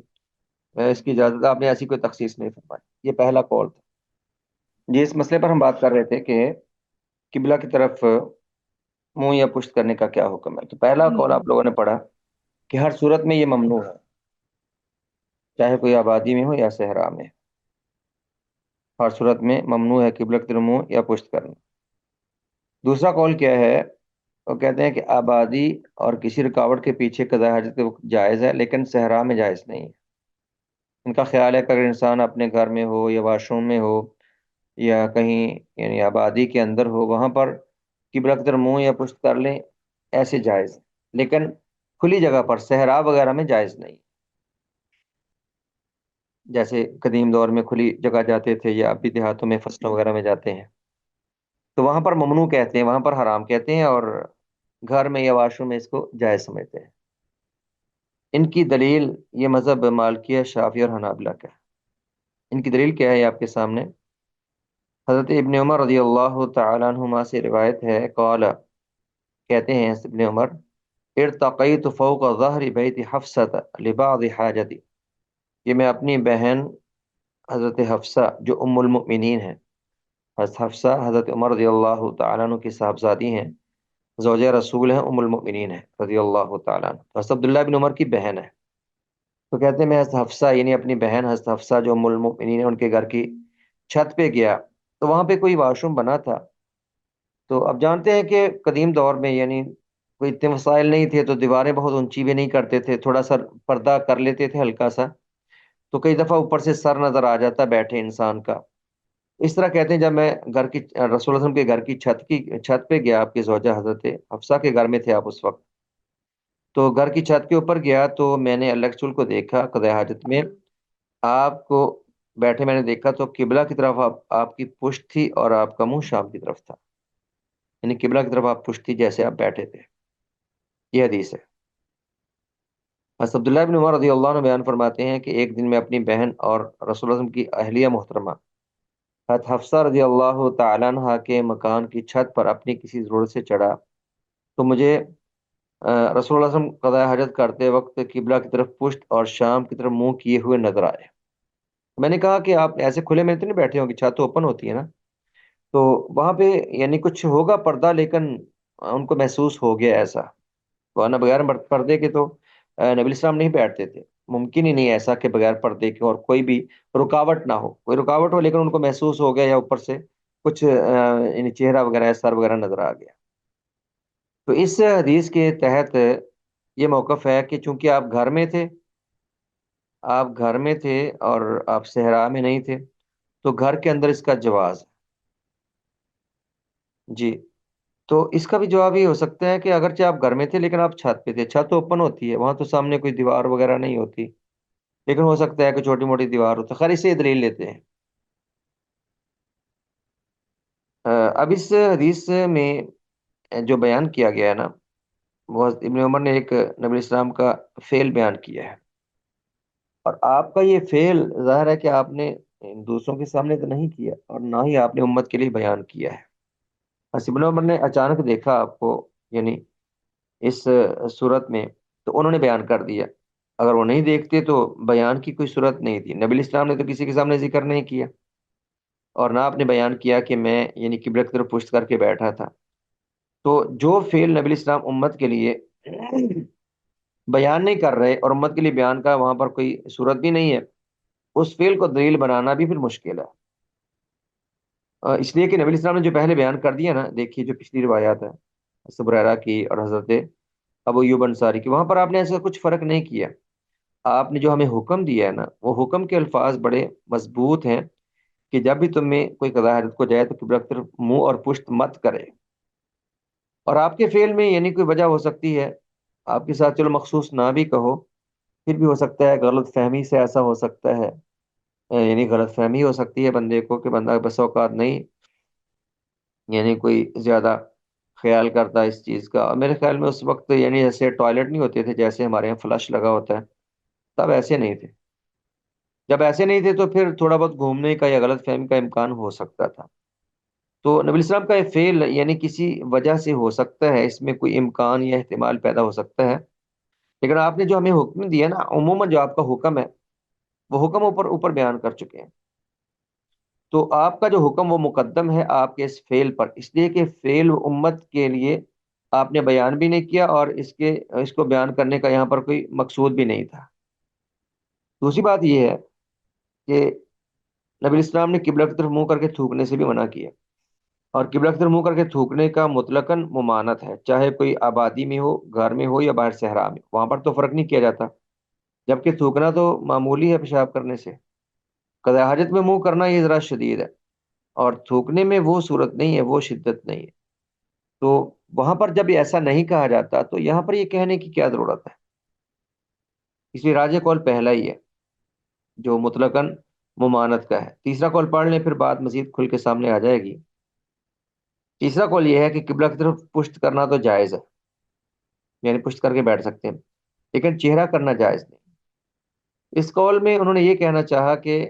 اس کی اجازت، آپ نے ایسی کوئی تخصیص نہیں فرمائی، یہ پہلا قول تھا جی۔ اس مسئلے پر ہم بات کر رہے تھے کہ قبلہ کی طرف منہ یا پشت کرنے کا کیا حکم ہے۔ تو پہلا قول آپ لوگوں نے پڑھا کہ ہر صورت میں یہ ممنوع ہے، چاہے کوئی آبادی میں ہو یا صحرا میں، ہر صورت میں ممنوع ہے قبلہ کی طرف منہ یا پشت کرنا۔ دوسرا قول کیا ہے؟ وہ کہتے ہیں کہ آبادی اور کسی رکاوٹ کے پیچھے قضاء حاجت کے وقت جائز ہے، لیکن صحرا میں جائز نہیں ہے۔ ان کا خیال ہے کہ اگر انسان اپنے گھر میں ہو یا واش روم میں ہو یا کہیں یعنی آبادی کے اندر ہو، وہاں پر قبلہ کی طرف منہ یا پشت کر لیں، ایسے جائز ہے، لیکن کھلی جگہ پر صحرا وغیرہ میں جائز نہیں۔ جیسے قدیم دور میں کھلی جگہ جاتے تھے یا اب بھی دیہاتوں میں فصلوں وغیرہ میں جاتے ہیں، تو وہاں پر ممنوع کہتے ہیں، وہاں پر حرام کہتے ہیں، اور گھر میں یا واش روم میں اس کو جائز سمجھتے ہیں۔ ان کی دلیل یہ مذہب مالکیہ، شافعی اور حنابلہ کا ہے۔ ان کی دلیل کیا ہے؟ آپ کے سامنے حضرت ابن عمر رضی اللہ تعالیٰ عنہما سے روایت ہے، قال، کہتے ہیں ابن عمر، ارتقیت فوق ظہر بیت حفصۃ لبعض حاجتی، یہ میں اپنی بہن حضرت حفصہ جو ام المؤمنین ہیں، حضرت حفصہ حضرت عمر رضی اللہ تعالیٰ عنہ کی صاحبزادی ہیں، زوجہ رسول ہیں، ام المؤمنین ہیں رضی اللہ تعالیٰ عنہ، حضرت عبداللہ بن عمر کی بہن ہے۔ تو کہتے ہیں میں حضرت حفصہ یعنی اپنی بہن حضرت حفصہ جو ام المؤمنین ہیں ان کے گھر کی چھت پہ گیا، تو وہاں پہ کوئی واش روم بنا تھا۔ تو اب جانتے ہیں کہ قدیم دور میں یعنی کوئی اتنے وسائل نہیں تھے، تو دیواریں بہت اونچی بھی نہیں کرتے تھے، تھوڑا سا پردہ کر لیتے تھے ہلکا سا، تو کئی دفعہ اوپر سے سر نظر آ جاتا بیٹھے انسان کا۔ اس طرح کہتے ہیں جب میں گھر کی رسول اللہ صلی اللہ علیہ وسلم کے گھر کی چھت پہ گیا، آپ کی زوجہ حضرت حفصہ کے گھر میں تھے آپ اس وقت، تو گھر کی چھت کے اوپر گیا تو میں نے اللہ کے رسول کو دیکھا قضاء حاجت میں، آپ کو بیٹھے میں نے دیکھا تو قبلہ کی طرف آپ کی پشت تھی اور آپ کا منہ شام کی طرف تھا، یعنی قبلہ کی طرف آپ پشت تھی جیسے آپ بیٹھے تھے۔ یہ حدیث ہے۔ حضرت عبداللہ بن عمر رضی اللہ عنہ بیان فرماتے ہیں کہ ایک دن میں اپنی بہن اور رسول اللہ صلی اللہ علیہ وسلم کی اہلیہ محترمہ حضرت حفصہ رضی اللہ تعالیٰ عنہ کے مکان کی چھت پر اپنی کسی ضرورت سے چڑھا، تو مجھے رسول اللہ صلی اللہ علیہ وسلم قضاء حاجت کرتے وقت قبلہ کی طرف پشت اور شام کی طرف منہ کیے ہوئے نظر آئے۔ میں نے کہا کہ آپ ایسے کھلے میں تو نہیں بیٹھے ہوں گے، چھت تو اوپن ہوتی ہے نا، تو وہاں پہ یعنی کچھ ہوگا پردہ، لیکن ان کو محسوس ہو گیا ایسا، ورنہ بغیر پردے کے تو نبی السلام نہیں بیٹھتے تھے، ممکن ہی نہیں ایسا کہ بغیر پردے کے اور کوئی بھی رکاوٹ نہ ہو، کوئی رکاوٹ ہو لیکن ان کو محسوس ہو گیا یا اوپر سے کچھ یعنی چہرہ وغیرہ سر وغیرہ نظر آ گیا۔ تو اس حدیث کے تحت یہ موقف ہے کہ چونکہ آپ گھر میں تھے اور آپ صحرا میں نہیں تھے، تو گھر کے اندر اس کا جواز ہے جی۔ تو اس کا بھی جواب یہ ہو سکتا ہے کہ اگرچہ آپ گھر میں تھے لیکن آپ چھت پہ تھے، چھت تو اوپن ہوتی ہے، وہاں تو سامنے کوئی دیوار وغیرہ نہیں ہوتی، لیکن ہو سکتا ہے کہ چھوٹی موٹی دیوار ہو، تو خیر اسے دلیل لیتے ہیں۔ اب اس حدیث میں جو بیان کیا گیا ہے نا، وہ ابن عمر نے ایک نبی اسلام کا فعل بیان کیا ہے، اور آپ کا یہ فعل ظاہر ہے کہ آپ نے دوسروں کے سامنے تو نہیں کیا اور نہ ہی آپ نے امت کے لیے بیان کیا ہے۔ بس ابن عمر نے اچانک دیکھا آپ کو یعنی اس صورت میں، تو انہوں نے بیان کر دیا، اگر وہ نہیں دیکھتے تو بیان کی کوئی صورت نہیں تھی۔ نبی اسلام نے تو کسی کے سامنے ذکر نہیں کیا، اور نہ آپ نے بیان کیا کہ میں یعنی قبلہ کی طرف پشت کر کے بیٹھا تھا۔ تو جو فعل نبی اسلام امت کے لیے بیان نہیں کر رہے اور امت کے لیے بیان کا وہاں پر کوئی صورت بھی نہیں ہے، اس فعل کو دلیل بنانا بھی پھر مشکل ہے۔ اس لیے کہ نبی اسلام نے جو پہلے بیان کر دیا نا، دیکھیے جو پچھلی روایات ہے حضرت ابو ہریرہ کی اور حضرت ابو ایوب انصاری کی، وہاں پر آپ نے ایسا کچھ فرق نہیں کیا۔ آپ نے جو ہمیں حکم دیا ہے نا، وہ حکم کے الفاظ بڑے مضبوط ہیں کہ جب بھی تم میں کوئی قضاء حاجت کو جائے تو قبلہ کی طرف منہ اور پشت مت کرے۔ اور آپ کے فعل میں یعنی کوئی وجہ ہو سکتی ہے، آپ کے ساتھ چلو مخصوص نہ بھی کہو، پھر بھی ہو سکتا ہے غلط فہمی سے ایسا ہو سکتا ہے، یعنی غلط فہمی ہو سکتی ہے بندے کو کہ بندہ بس اوقات نہیں یعنی کوئی زیادہ خیال کرتا ہے اس چیز کا۔ اور میرے خیال میں اس وقت یعنی جیسے ٹوائلٹ نہیں ہوتے تھے، جیسے ہمارے یہاں فلش لگا ہوتا ہے، تب ایسے نہیں تھے۔ جب ایسے نہیں تھے تو پھر تھوڑا بہت گھومنے کا یا غلط فہمی کا امکان ہو سکتا تھا۔ تو نبی السلام کا یہ فعل یعنی کسی وجہ سے ہو سکتا ہے، اس میں کوئی امکان یا احتمال پیدا ہو سکتا ہے، لیکن آپ نے جو ہمیں حکم دیا نا، عموماً جو آپ کا حکم ہے وہ حکم اوپر اوپر بیان کر چکے ہیں. تو آپ کا جو حکم وہ مقدم ہے آپ کے اس فعل پر، اس لیے کہ فعل امت کے لیے آپ نے بیان بھی نہیں کیا، اور اس کو بیان کرنے کا یہاں پر کوئی مقصود بھی نہیں تھا. دوسری بات یہ ہے کہ نبی اسلام نے قبلہ کی طرف منہ کر کے تھوکنے سے بھی منع کیا، اور قبلہ کی طرف منہ کر کے تھوکنے کا مطلقاً ممانعت ہے، چاہے کوئی آبادی میں ہو، گھر میں ہو، یا باہر صحرا میں، وہاں پر تو فرق نہیں کیا جاتا. جبکہ تھوکنا تو معمولی ہے پیشاب کرنے سے. قضاء حاجت میں منہ کرنا یہ ذرا شدید ہے، اور تھوکنے میں وہ صورت نہیں ہے، وہ شدت نہیں ہے. تو وہاں پر جب ایسا نہیں کہا جاتا تو یہاں پر یہ کہنے کی کیا ضرورت ہے؟ اس لیے راجح قول پہلا ہی ہے جو مطلقاً ممانعت کا ہے. تیسرا قول پڑھ لیں، پھر بات مزید کھل کے سامنے آ جائے گی. تیسرا قول یہ ہے کہ قبلہ کی طرف پشت کرنا تو جائز ہے، یعنی پشت کر کے بیٹھ سکتے ہیں، لیکن چہرہ کرنا جائز نہیں. اس قول میں انہوں نے یہ کہنا چاہا کہ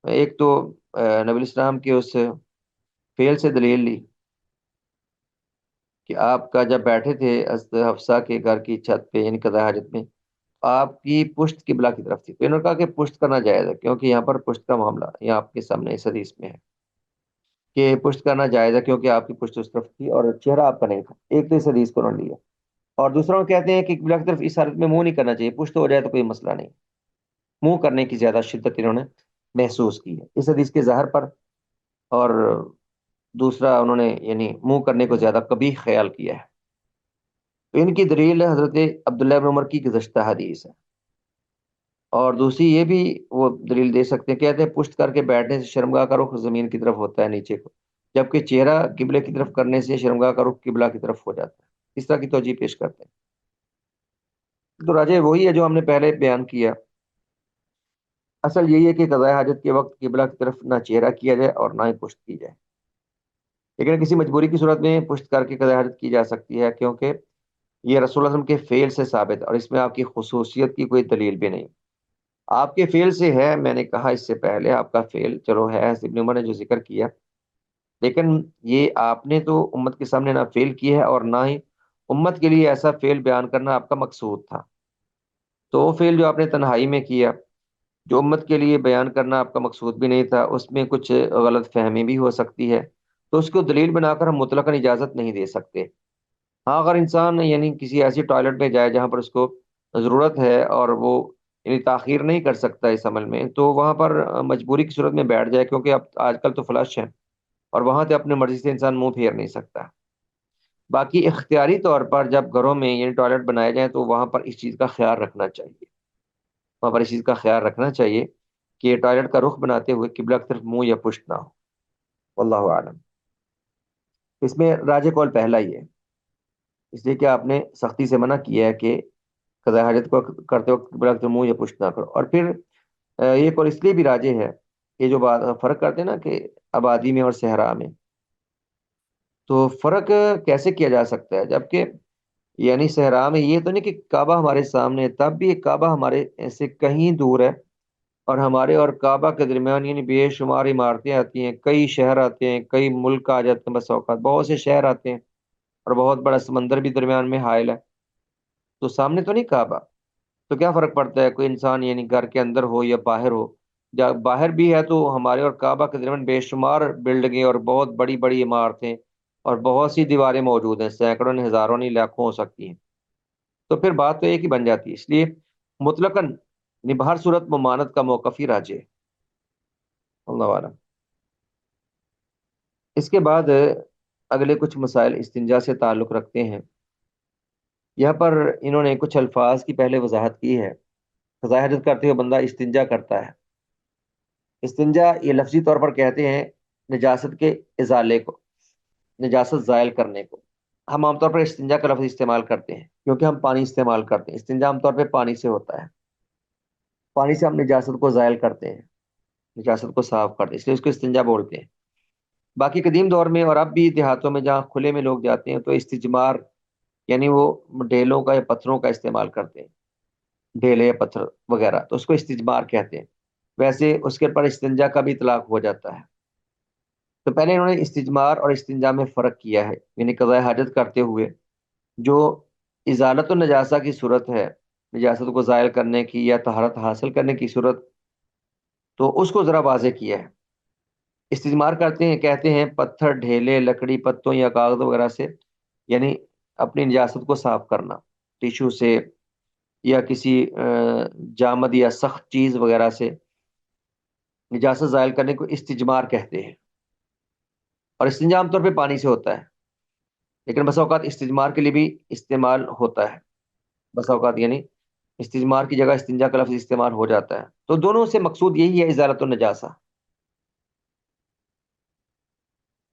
ایک تو نبی اسلام کے اس فعل سے دلیل لی کہ آپ کا جب بیٹھے تھے حضرت حفصہ کے گھر کی چھت پہ، یعنی قضاء حاجت میں، آپ کی پشت قبلہ کی طرف تھی. تو انہوں نے کہا کہ پشت کرنا جائز ہے، کیونکہ یہاں پر پشت کا معاملہ یہ آپ کے سامنے اس حدیث میں ہے کہ پشت کرنا جائز ہے، کیونکہ آپ کی پشت اس طرف تھی اور چہرہ آپ کا نہیں تھا. ایک تو اس حدیث کو انہوں نے لیا، اور دوسرا وہ کہتے ہیں کہ قبلہ کی طرف اس حالت میں منہ نہیں کرنا چاہیے، پشت ہو جائے تو کوئی مسئلہ نہیں. منہ کرنے کی زیادہ شدت انہوں نے محسوس کی ہے اس حدیث کے ظاہر پر، اور دوسرا انہوں نے یعنی منہ کرنے کو زیادہ قبیح خیال کیا ہے. تو ان کی دلیل حضرت عبداللہ بن عمر کی گزشتہ حدیث ہے. اور دوسری یہ بھی وہ دلیل دے سکتے ہیں، کہتے ہیں پشت کر کے بیٹھنے سے شرمگاہ کا رخ زمین کی طرف ہوتا ہے، نیچے کو، جبکہ چہرہ قبلے کی طرف کرنے سے شرمگاہ کا رخ قبلہ کی طرف ہو جاتا ہے. اس طرح کی توجہ پیش کرتے ہیں. تو راجہ وہی ہے جو ہم نے پہلے بیان کیا. اصل یہی ہے کہ قضاء حاجت کے وقت قبلہ کی طرف نہ چہرہ کیا جائے اور نہ ہی پشت کی جائے، لیکن کسی مجبوری کی صورت میں پشت کر کے قضاء حاجت کی جا سکتی ہے، کیونکہ یہ رسول اللہ صلی اللہ علیہ وسلم کے فعل سے ثابت ہے، اور اس میں آپ کی خصوصیت کی کوئی دلیل بھی نہیں. آپ کے فعل سے ہے، میں نے کہا اس سے پہلے آپ کا فعل چلو ہے، ابن عمر نے جو ذکر کیا، لیکن یہ آپ نے تو امت کے سامنے نہ فعل کیا ہے اور نہ ہی امت کے لیے ایسا فعل بیان کرنا آپ کا مقصود تھا. تو وہ فعل جو آپ نے تنہائی میں کیا، جو امت کے لیے بیان کرنا آپ کا مقصود بھی نہیں تھا، اس میں کچھ غلط فہمی بھی ہو سکتی ہے، تو اس کو دلیل بنا کر ہم مطلقاً اجازت نہیں دے سکتے. ہاں اگر انسان یعنی کسی ایسی ٹوائلٹ میں جائے جہاں پر اس کو ضرورت ہے اور وہ یعنی تاخیر نہیں کر سکتا اس عمل میں، تو وہاں پر مجبوری کی صورت میں بیٹھ جائے، کیونکہ اب آج کل تو فلش ہے اور وہاں سے اپنے مرضی سے انسان منہ پھیر نہیں سکتا. باقی اختیاری طور پر جب گھروں میں یعنی ٹوائلٹ بنائے جائیں تو وہاں پر اس چیز کا خیال رکھنا چاہیے، وہاں پر اس چیز کا خیال رکھنا چاہیے کہ ٹوائلٹ کا رخ بناتے ہوئے قبلہ کی طرف منہ یا پشت نہ ہو. واللہ اعلم. اس میں راجح قول پہلا ہی ہے، اس لیے کہ آپ نے سختی سے منع کیا ہے کہ قضاء حاجت کو کرتے وقت قبلہ کی طرف منہ یا پشت نہ کرو. اور پھر یہ قول اس لیے بھی راجح ہے کہ جو بات فرق کرتے ہیں نا کہ آبادی میں اور صحرا میں، تو فرق کیسے کیا جا سکتا ہے؟ جبکہ یعنی صحرا میں یہ تو نہیں کہ کعبہ ہمارے سامنے ہے، تب بھی کعبہ ہمارے ایسے کہیں دور ہے، اور ہمارے اور کعبہ کے درمیان یعنی بے شمار عمارتیں آتی ہیں، کئی شہر آتے ہیں، کئی ملک آ جاتے ہیں، بس اوقات بہت سے شہر آتے ہیں، اور بہت بڑا سمندر بھی درمیان میں حائل ہے. تو سامنے تو نہیں کعبہ، تو کیا فرق پڑتا ہے کوئی انسان یعنی گھر کے اندر ہو یا باہر ہو؟ جب باہر بھی ہے تو ہمارے اور کعبہ کے درمیان بے شمار بلڈنگیں اور بہت بڑی بڑی عمارتیں اور بہت سی دیواریں موجود ہیں، سینکڑوں نہیں، ہزاروں نہیں، لاکھوں ہو سکتی ہیں. تو پھر بات تو ایک ہی بن جاتی ہے. اس لیے مطلقاً بہر صورت ممانت کا موقف ہی راجع ہے. اللہ عالم. اس کے بعد اگلے کچھ مسائل استنجا سے تعلق رکھتے ہیں. یہاں پر انہوں نے کچھ الفاظ کی پہلے وضاحت کی ہے. قضاء حاجت کرتے ہوئے بندہ استنجا کرتا ہے. استنجا یہ لفظی طور پر کہتے ہیں نجاست کے ازالے کو، نجاست زائل کرنے کو. ہم عام طور پر استنجا کا لفظ استعمال کرتے ہیں کیونکہ ہم پانی استعمال کرتے ہیں. استنجا عام طور پہ پانی سے ہوتا ہے، پانی سے ہم نجاست کو زائل کرتے ہیں، نجاست کو صاف کرتے ہیں، اس لیے اس کو استنجا بولتے ہیں. باقی قدیم دور میں اور اب بھی دیہاتوں میں جہاں کھلے میں لوگ جاتے ہیں تو استجمار یعنی وہ ڈھیلوں کا یا پتھروں کا استعمال کرتے ہیں، ڈھیلے یا پتھر وغیرہ، تو اس کو استجمار کہتے ہیں. ویسے اس کے پر استنجا کا بھی اطلاق ہو جاتا ہے. تو پہلے انہوں نے استجمار اور استنجا میں فرق کیا ہے، یعنی قضاء حاجت کرتے ہوئے جو ازالت النجاسہ کی صورت ہے، نجاست کو زائل کرنے کی یا طہارت حاصل کرنے کی صورت، تو اس کو ذرا واضح کیا ہے. استجمار کرتے ہیں، کہتے ہیں پتھر، ڈھیلے، لکڑی، پتوں یا کاغذ وغیرہ سے، یعنی اپنی نجاست کو صاف کرنا، ٹیشو سے یا کسی جامد یا سخت چیز وغیرہ سے نجاست زائل کرنے کو استجمار کہتے ہیں. اور استنجا عام طور پہ پانی سے ہوتا ہے، لیکن بسا اوقات استجمار کے لیے بھی استعمال ہوتا ہے. بسا اوقات یعنی استجمار کی جگہ استنجا کا لفظ استعمال ہو جاتا ہے. تو دونوں سے مقصود یہی ہے، ازالت النجاسہ.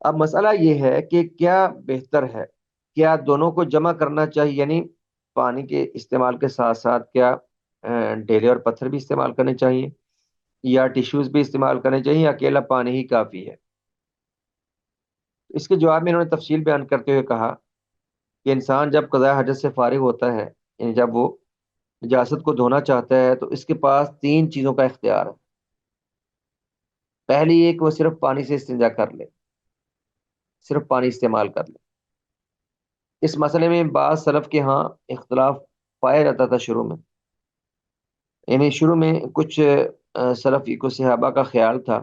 اب مسئلہ یہ ہے کہ کیا بہتر ہے، کیا دونوں کو جمع کرنا چاہیے، یعنی پانی کے استعمال کے ساتھ ساتھ کیا ڈھیلے اور پتھر بھی استعمال کرنے چاہیے، یا ٹیشوز بھی استعمال کرنے چاہیے، یا اکیلا پانی ہی کافی ہے؟ اس کے جواب میں انہوں نے تفصیل بیان کرتے ہوئے کہا کہ انسان جب قضاء حاجت سے فارغ ہوتا ہے، یعنی جب وہ نجاست کو دھونا چاہتا ہے، تو اس کے پاس تین چیزوں کا اختیار ہے. پہلی ایک، وہ صرف پانی سے استنجا کر لے، صرف پانی استعمال کر لے. اس مسئلے میں بعض سلف کے ہاں اختلاف پایا جاتا تھا شروع میں، یعنی شروع میں کچھ سلف کو صحابہ کا خیال تھا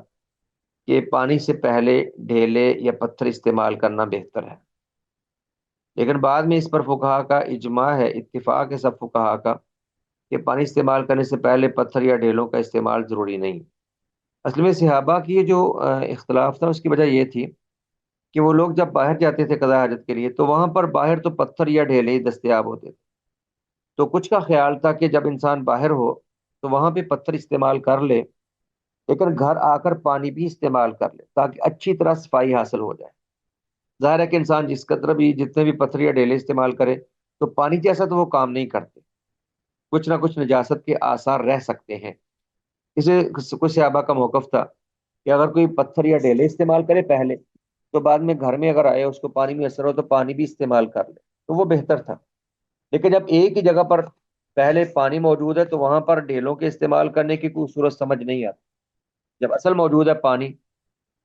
کہ پانی سے پہلے ڈھیلے یا پتھر استعمال کرنا بہتر ہے، لیکن بعد میں اس پر فقہا کا اجماع ہے، اتفاق ہے سب فقہا کا، کہ پانی استعمال کرنے سے پہلے پتھر یا ڈھیلوں کا استعمال ضروری نہیں. اصل میں صحابہ کی یہ جو اختلاف تھا، اس کی وجہ یہ تھی کہ وہ لوگ جب باہر جاتے تھے قضاء حاجت کے لیے، تو وہاں پر باہر تو پتھر یا ڈھیلے ہی دستیاب ہوتے تھے. تو کچھ کا خیال تھا کہ جب انسان باہر ہو تو وہاں پہ پتھر استعمال کر لے، لیکن گھر آ کر پانی بھی استعمال کر لے تاکہ اچھی طرح صفائی حاصل ہو جائے. ظاہر ہے کہ انسان جس قدر بھی جتنے بھی پتھر یا ڈھیلے استعمال کرے تو پانی جیسا تو وہ کام نہیں کرتے، کچھ نہ کچھ نجاست کے آثار رہ سکتے ہیں. اسے کچھ صحابہ کا موقف تھا کہ اگر کوئی پتھر یا ڈھیلے استعمال کرے پہلے، تو بعد میں گھر میں اگر آئے اس کو پانی میں اثر ہو تو پانی بھی استعمال کر لے، تو وہ بہتر تھا. لیکن جب ایک ہی جگہ پر پہلے پانی موجود ہے تو وہاں پر ڈھیلوں کے استعمال کرنے کی کوئی صورت سمجھ نہیں آتی. جب اصل موجود ہے پانی،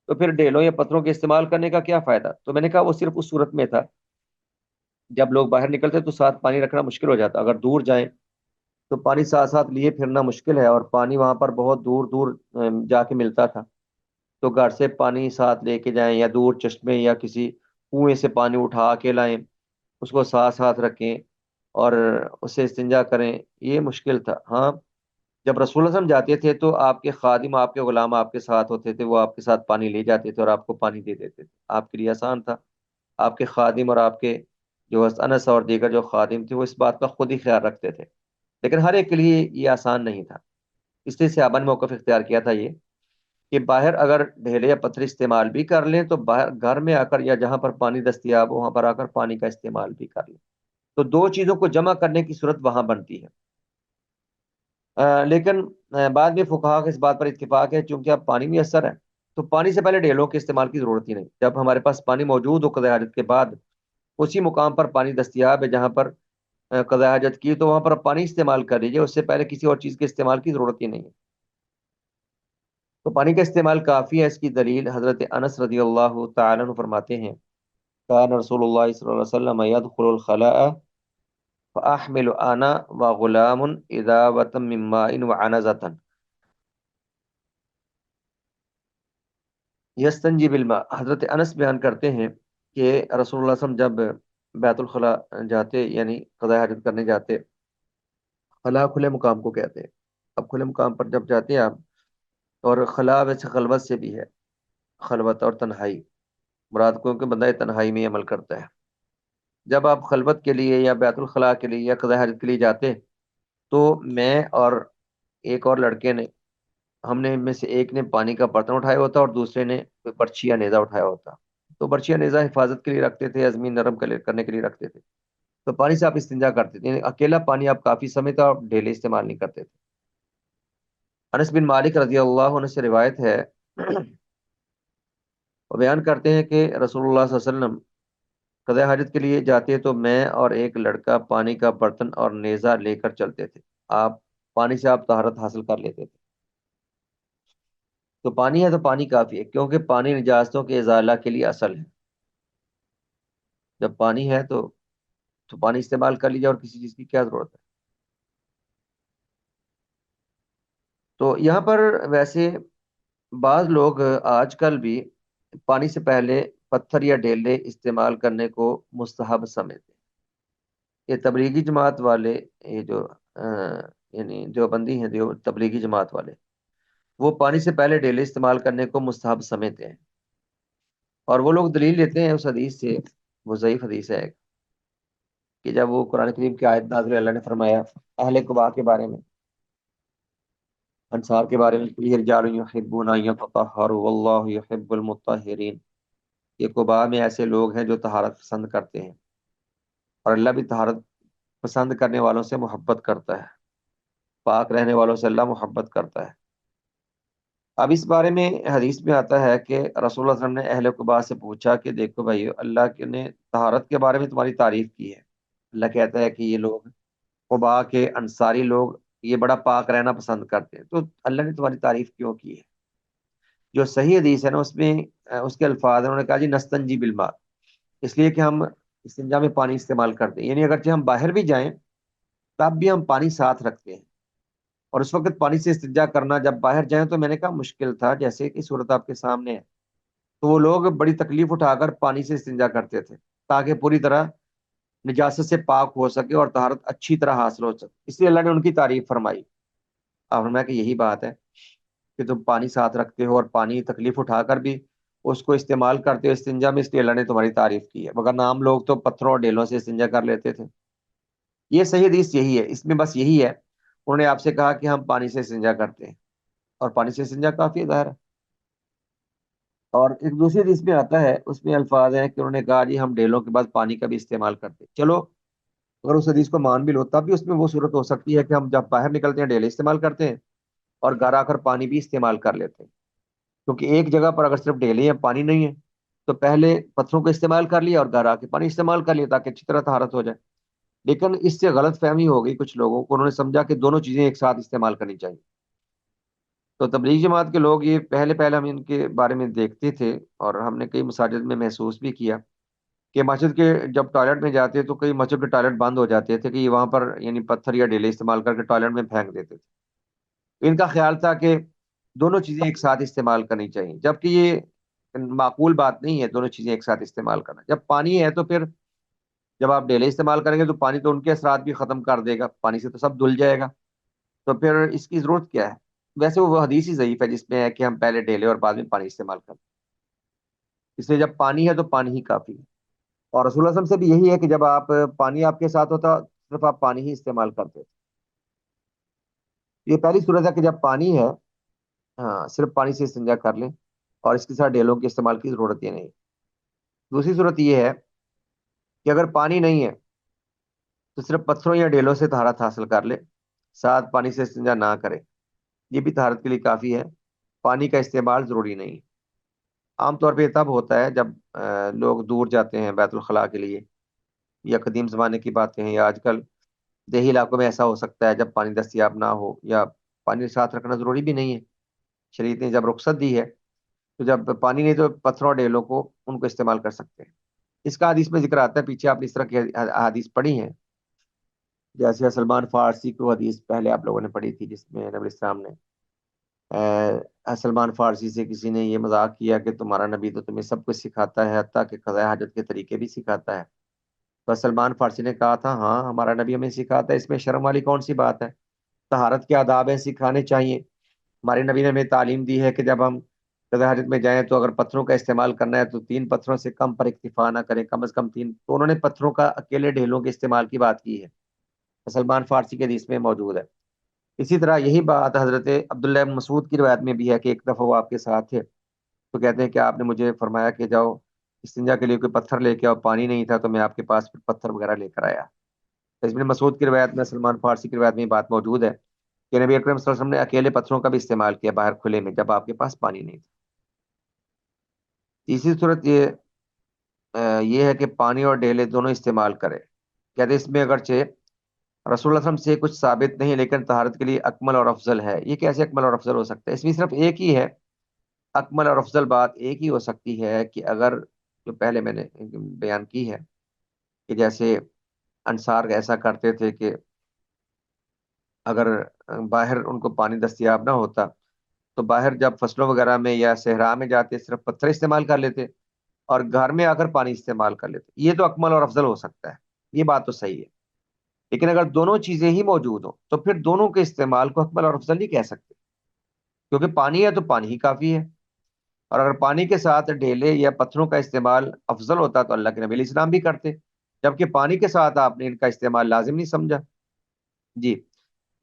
تو پھر ڈھیلوں یا پتھروں کے استعمال کرنے کا کیا فائدہ؟ تو میں نے کہا وہ صرف اس صورت میں تھا جب لوگ باہر نکلتے تو ساتھ پانی رکھنا مشکل ہو جاتا. اگر دور جائیں تو پانی ساتھ ساتھ لیے پھرنا مشکل ہے، اور پانی وہاں پر بہت دور دور جا کے ملتا تھا. تو گھر سے پانی ساتھ لے کے جائیں، یا دور چشمے یا کسی کنویں سے پانی اٹھا کے لائیں، اس کو ساتھ ساتھ رکھیں اور اس سے استنجا کریں، یہ مشکل تھا. ہاں، جب رسول اللہ صلی اللہ علیہ وسلم جاتے تھے تو آپ کے خادم، آپ کے غلام آپ کے ساتھ ہوتے تھے، وہ آپ کے ساتھ پانی لے جاتے تھے اور آپ کو پانی دے دیتے تھے. آپ کے لیے آسان تھا. آپ کے خادم اور آپ کے جو انس اور دیگر جو خادم تھے وہ اس بات کا خود ہی خیال رکھتے تھے. لیکن ہر ایک کے لیے یہ آسان نہیں تھا، اس لیے صحابہ نے موقف اختیار کیا تھا یہ کہ باہر اگر ڈھیلے یا پتھر استعمال بھی کر لیں تو باہر گھر میں آ کر یا جہاں پر پانی دستیاب ہو وہاں پر آ کر پانی کا استعمال بھی کر لیں. تو دو چیزوں کو جمع کرنے کی صورت وہاں بنتی ہے. لیکن بعد میں فقہا کا اس بات پر اتفاق ہے، چونکہ اب پانی بھی اثر ہے تو پانی سے پہلے ڈھیلوں کے استعمال کی ضرورت ہی نہیں. جب ہمارے پاس پانی موجود ہو قضاء حاجت کے بعد، اسی مقام پر پانی دستیاب ہے جہاں پر قضاء حاجت کی، تو وہاں پر پانی استعمال کر لیجیے، اس سے پہلے کسی اور چیز کے استعمال کی ضرورت ہی نہیں ہے. تو پانی کا استعمال کافی ہے. اس کی دلیل حضرت انس رضی اللہ تعالیٰ عنہ فرماتے ہیں، کان رسول اللہ صلی اللہ علیہ وسلم يدخل الخلاء فاحمل انا وغلام اذابة من ماء وعنزة یستنجی بالماء. حضرت انس بیان کرتے ہیں کہ رسول اللہ صلی اللہ علیہ وسلم جب بیت الخلاء جاتے، یعنی قضاء حاجت کرنے جاتے، خلا کھلے مقام کو کہتے ہیں. اب کھلے مقام پر جب جاتے ہیں آپ، اور خلا ویسے خلوت سے بھی ہے، خلوت اور تنہائی مراد کو کہ بندہ تنہائی میں عمل کرتا ہے. جب آپ خلوت کے لیے یا بیت الخلاء کے لیے یا قضاء حاجت کے لیے جاتے، تو میں اور ایک اور لڑکے نے، ہم نے ان میں سے ایک نے پانی کا برتن اٹھایا ہوتا اور دوسرے نے کوئی برچھی یا نیزہ اٹھایا ہوتا. تو برچھی یا نیزہ حفاظت کے لیے رکھتے تھے، زمین نرم کرنے کے لیے رکھتے تھے. تو پانی سے آپ استنجا کرتے تھے، یعنی اکیلا پانی آپ کافی سمے تک آپ ڈھیلے استعمال نہیں کرتے تھے. انس بن مالک رضی اللہ عنہ سے روایت ہے، وہ بیان کرتے ہیں کہ رسول اللہ صلی اللہ علیہ وسلم قضاء حاجت کے لیے جاتے تو میں اور ایک لڑکا پانی کا برتن اور نیزہ لے کر چلتے تھے. آپ پانی سے آپ طہارت حاصل کر لیتے تھے. تو پانی ہے تو پانی کافی ہے، کیونکہ پانی نجاستوں کے ازالہ کے لیے اصل ہے. جب پانی ہے تو پانی استعمال کر لیجیے، اور کسی چیز کی کیا ضرورت ہے. تو یہاں پر ویسے بعض لوگ آج کل بھی پانی سے پہلے پتھر یا ڈیلے استعمال کرنے کو مستحب سمجھتے ہیں۔ یہ تبلیغی جماعت والے، یہ جو یعنی دیوبندی ہیں، تبلیغی جماعت والے، وہ پانی سے پہلے ڈیلے استعمال کرنے کو مستحب سمجھتے ہیں، اور وہ لوگ دلیل لیتے ہیں اس حدیث سے، وہ ضعیف حدیث ہے، کہ جب وہ قرآن کریم کی آیت نازل اللہ نے فرمایا اہل قباء کے بارے میں، انصار کے بارے میں، کہ رجال یحبون ان یتطہروا واللہ یحب المطہرین، یہ قباء میں ایسے لوگ ہیں جو طہارت پسند کرتے ہیں، اور اللہ بھی طہارت پسند کرنے والوں سے محبت کرتا ہے، پاک رہنے والوں سے اللہ محبت کرتا ہے۔ اب اس بارے میں حدیث میں آتا ہے کہ رسول اللہ صلی اللہ علیہ وسلم نے اہل قباء سے پوچھا کہ دیکھو بھائی، اللہ نے طہارت کے بارے میں تمہاری تعریف کی ہے، اللہ کہتا ہے کہ یہ لوگ قباء کے انصاری لوگ یہ بڑا پاک رہنا پسند کرتے ہیں، تو اللہ نے تمہاری تعریف کیوں کی ہے؟ جو صحیح حدیث ہے نا، اس میں اس کے الفاظ ہیں، انہوں نے کہا جی نستنجی بالماء، اس لیے کہ ہم استنجا میں پانی استعمال کرتے ہیں، یعنی اگرچہ ہم باہر بھی جائیں تب بھی ہم پانی ساتھ رکھتے ہیں، اور اس وقت پانی سے استنجا کرنا جب باہر جائیں تو میں نے کہا مشکل تھا، جیسے کہ صورت آپ کے سامنے ہے، تو وہ لوگ بڑی تکلیف اٹھا کر پانی سے استنجا کرتے تھے تاکہ پوری طرح نجاست سے پاک ہو سکے اور طہارت اچھی طرح حاصل ہو سکے، اس لیے اللہ نے ان کی تعریف فرمائی۔ آپ فرمایا کہ یہی بات ہے کہ تم پانی ساتھ رکھتے ہو اور پانی تکلیف اٹھا کر بھی اس کو استعمال کرتے ہو استنجا میں، اس لیے اللہ نے تمہاری تعریف کی ہے، مگر عام لوگ تو پتھروں اور ڈیلوں سے استنجا کر لیتے تھے۔ یہ صحیح حدیث یہی ہے، اس میں بس یہی ہے، انہوں نے آپ سے کہا کہ ہم پانی سے استنجا کرتے ہیں، اور پانی سے استنجا کافی ظاہر ہے۔ اور ایک دوسری حدیث میں آتا ہے، اس میں الفاظ ہیں کہ انہوں نے کہا جی ہم ڈیلوں کے بعد پانی کا بھی استعمال کرتے ہیں۔ چلو اگر اس حدیث کو مان بھی لو تب بھی اس میں وہ صورت ہو سکتی ہے کہ ہم جب باہر نکلتے ہیں ڈیلے استعمال کرتے ہیں اور گھر آ کر پانی بھی استعمال کر لیتے ہیں، کیونکہ ایک جگہ پر اگر صرف ڈیلے ہیں پانی نہیں ہے تو پہلے پتھروں کو استعمال کر لیا اور گھر آ کے پانی استعمال کر لیا تاکہ اچھی طرح طہارت ہو جائے۔ لیکن اس سے غلط فہمی ہو گئی کچھ لوگوں کو، انہوں نے سمجھا کہ دونوں چیزیں ایک ساتھ استعمال کرنی چاہیے۔ تو تبلیغ جماعت کے لوگ یہ پہلے پہلے ہم ان کے بارے میں دیکھتے تھے، اور ہم نے کئی مساجد میں محسوس بھی کیا کہ مسجد کے جب ٹوائلٹ میں جاتے تو کئی مسجد کے ٹوائلٹ بند ہو جاتے تھے کہ یہ وہاں پر یعنی پتھر یا ڈیلے استعمال کر کے ٹوائلٹ میں پھینک دیتے تھے۔ ان کا خیال تھا کہ دونوں چیزیں ایک ساتھ استعمال کرنی چاہیے، جبکہ یہ معقول بات نہیں ہے دونوں چیزیں ایک ساتھ استعمال کرنا۔ جب پانی ہے تو پھر جب آپ ڈیلے استعمال کریں گے تو پانی تو ان کے اثرات بھی ختم کر دے گا، پانی سے تو سب دھل جائے گا، تو پھر اس کی ضرورت کیا ہے؟ ویسے وہ حدیث ہی ضعیف ہے جس میں ہے کہ ہم پہلے ڈیلے اور بعد میں پانی استعمال کریں، اس لیے جب پانی ہے تو پانی ہی کافی ہے۔ اور رسول اللہ صلی اللہ علیہ وسلم سے بھی یہی ہے کہ جب آپ پانی آپ کے ساتھ ہوتا صرف آپ پانی ہی استعمال کرتے تھے۔ یہ پہلی صورت ہے کہ جب پانی ہے، ہاں صرف پانی سے استنجا کر لیں، اور اس کے ساتھ ڈیلوں کے استعمال کی ضرورت ہی نہیں۔ دوسری صورت یہ ہے کہ اگر پانی نہیں ہے تو صرف پتھروں یا ڈیلوں سے طہارت حاصل کر لے، ساتھ پانی سے استنجا نہ کرے، یہ بھی طہارت کے لیے کافی ہے، پانی کا استعمال ضروری نہیں۔ عام طور پہ یہ تب ہوتا ہے جب لوگ دور جاتے ہیں بیت الخلاء کے لیے، یا قدیم زمانے کی باتیں ہیں، یا آج کل دیہی علاقوں میں ایسا ہو سکتا ہے جب پانی دستیاب نہ ہو، یا پانی ساتھ رکھنا ضروری بھی نہیں ہے، شریعت نے جب رخصت دی ہے تو جب پانی نہیں تو پتھروں اور ڈیلوں کو ان کو استعمال کر سکتے ہیں۔ اس کا حدیث میں ذکر آتا ہے، پیچھے آپ نے اس طرح کی حدیث پڑھی ہیں، جیسے سلمان فارسی کو حدیث پہلے آپ لوگوں نے پڑھی تھی جس میں نبی اسلام نے سلمان فارسی سے کسی نے یہ مذاق کیا کہ تمہارا نبی تو تمہیں سب کچھ سکھاتا ہے، حتیٰ کہ قضاء حاجت کے طریقے بھی سکھاتا ہے۔ تو سلمان فارسی نے کہا تھا ہاں ہمارا نبی ہمیں سکھاتا ہے، اس میں شرم والی کون سی بات ہے؟ طہارت کے آداب ہیں، سکھانے چاہیے۔ ہمارے نبی نے ہمیں تعلیم دی ہے کہ جب ہم قضاء حاجت میں جائیں تو اگر پتھروں کا استعمال کرنا ہے تو 3 پتھروں سے کم پر اکتفا نہ کریں، کم از کم 3۔ تو انہوں نے پتھروں کا اکیلے ڈھیلوں کے استعمال کی بات کی ہے، سلمان فارسی کے حدیث میں موجود ہے۔ اسی طرح یہی بات حضرت عبداللہ بن مسعود کی روایت میں بھی ہے کہ ایک دفعہ وہ آپ کے ساتھ تھے تو کہتے ہیں کہ آپ نے مجھے فرمایا کہ جاؤ استنجا کے لیے کوئی پتھر لے کے آؤ، پانی نہیں تھا تو میں آپ کے پاس پھر پتھر وغیرہ لے کر آیا۔ ابن مسعود کی روایت میں، سلمان فارسی کی روایت میں یہ بات موجود ہے کہ نبی اکرم صلی اللہ علیہ وسلم نے اکیلے پتھروں کا بھی استعمال کیا باہر کھلے میں جب آپ کے پاس پانی نہیں تھا۔ تیسری صورت یہ ہے کہ پانی اور ڈیلے دونوں استعمال کرے، کہتے اس میں اگرچہ رسول اللہ صلی اللہ علیہ وسلم سے کچھ ثابت نہیں لیکن طہارت کے لیے اکمل اور افضل ہے۔ یہ کیسے اکمل اور افضل ہو سکتا ہے؟ اس میں صرف ایک ہی ہے اکمل اور افضل بات، ایک ہی ہو سکتی ہے کہ اگر جو پہلے میں نے بیان کی ہے کہ جیسے انصار ایسا کرتے تھے کہ اگر باہر ان کو پانی دستیاب نہ ہوتا تو باہر جب فصلوں وغیرہ میں یا صحرا میں جاتے صرف پتھر استعمال کر لیتے، اور گھر میں آ کر پانی استعمال کر لیتے، یہ تو اکمل اور افضل ہو سکتا ہے، یہ بات تو صحیح ہے۔ لیکن اگر دونوں چیزیں ہی موجود ہوں تو پھر دونوں کے استعمال کو اکمل اور افضل نہیں کہہ سکتے، کیونکہ پانی ہے تو پانی ہی کافی ہے۔ اور اگر پانی کے ساتھ ڈھیلے یا پتھروں کا استعمال افضل ہوتا تو اللہ کے نبی علیہ السلام بھی کرتے، جبکہ پانی کے ساتھ آپ نے ان کا استعمال لازم نہیں سمجھا۔ جی،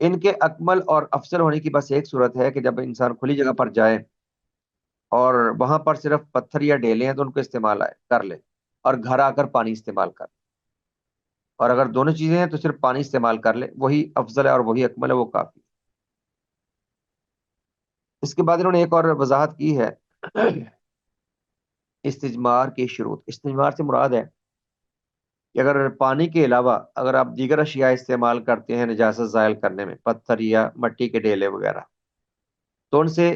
ان کے اکمل اور افضل ہونے کی بس ایک صورت ہے کہ جب انسان کھلی جگہ پر جائے اور وہاں پر صرف پتھر یا ڈھیلے ہیں تو ان کو استعمال کر لے، اور گھر آ کر پانی استعمال کر لے۔ اور اگر دونوں چیزیں ہیں تو صرف پانی استعمال کر لے، وہی افضل ہے اور وہی اکمل ہے، وہ کافی۔ اس کے بعد انہوں نے ایک اور وضاحت کی ہے، استجمار کی شروط۔ استجمار سے مراد ہے کہ اگر پانی کے علاوہ اگر آپ دیگر اشیاء استعمال کرتے ہیں نجاست زائل کرنے میں، پتھر یا مٹی کے ڈھیلے وغیرہ، تو ان سے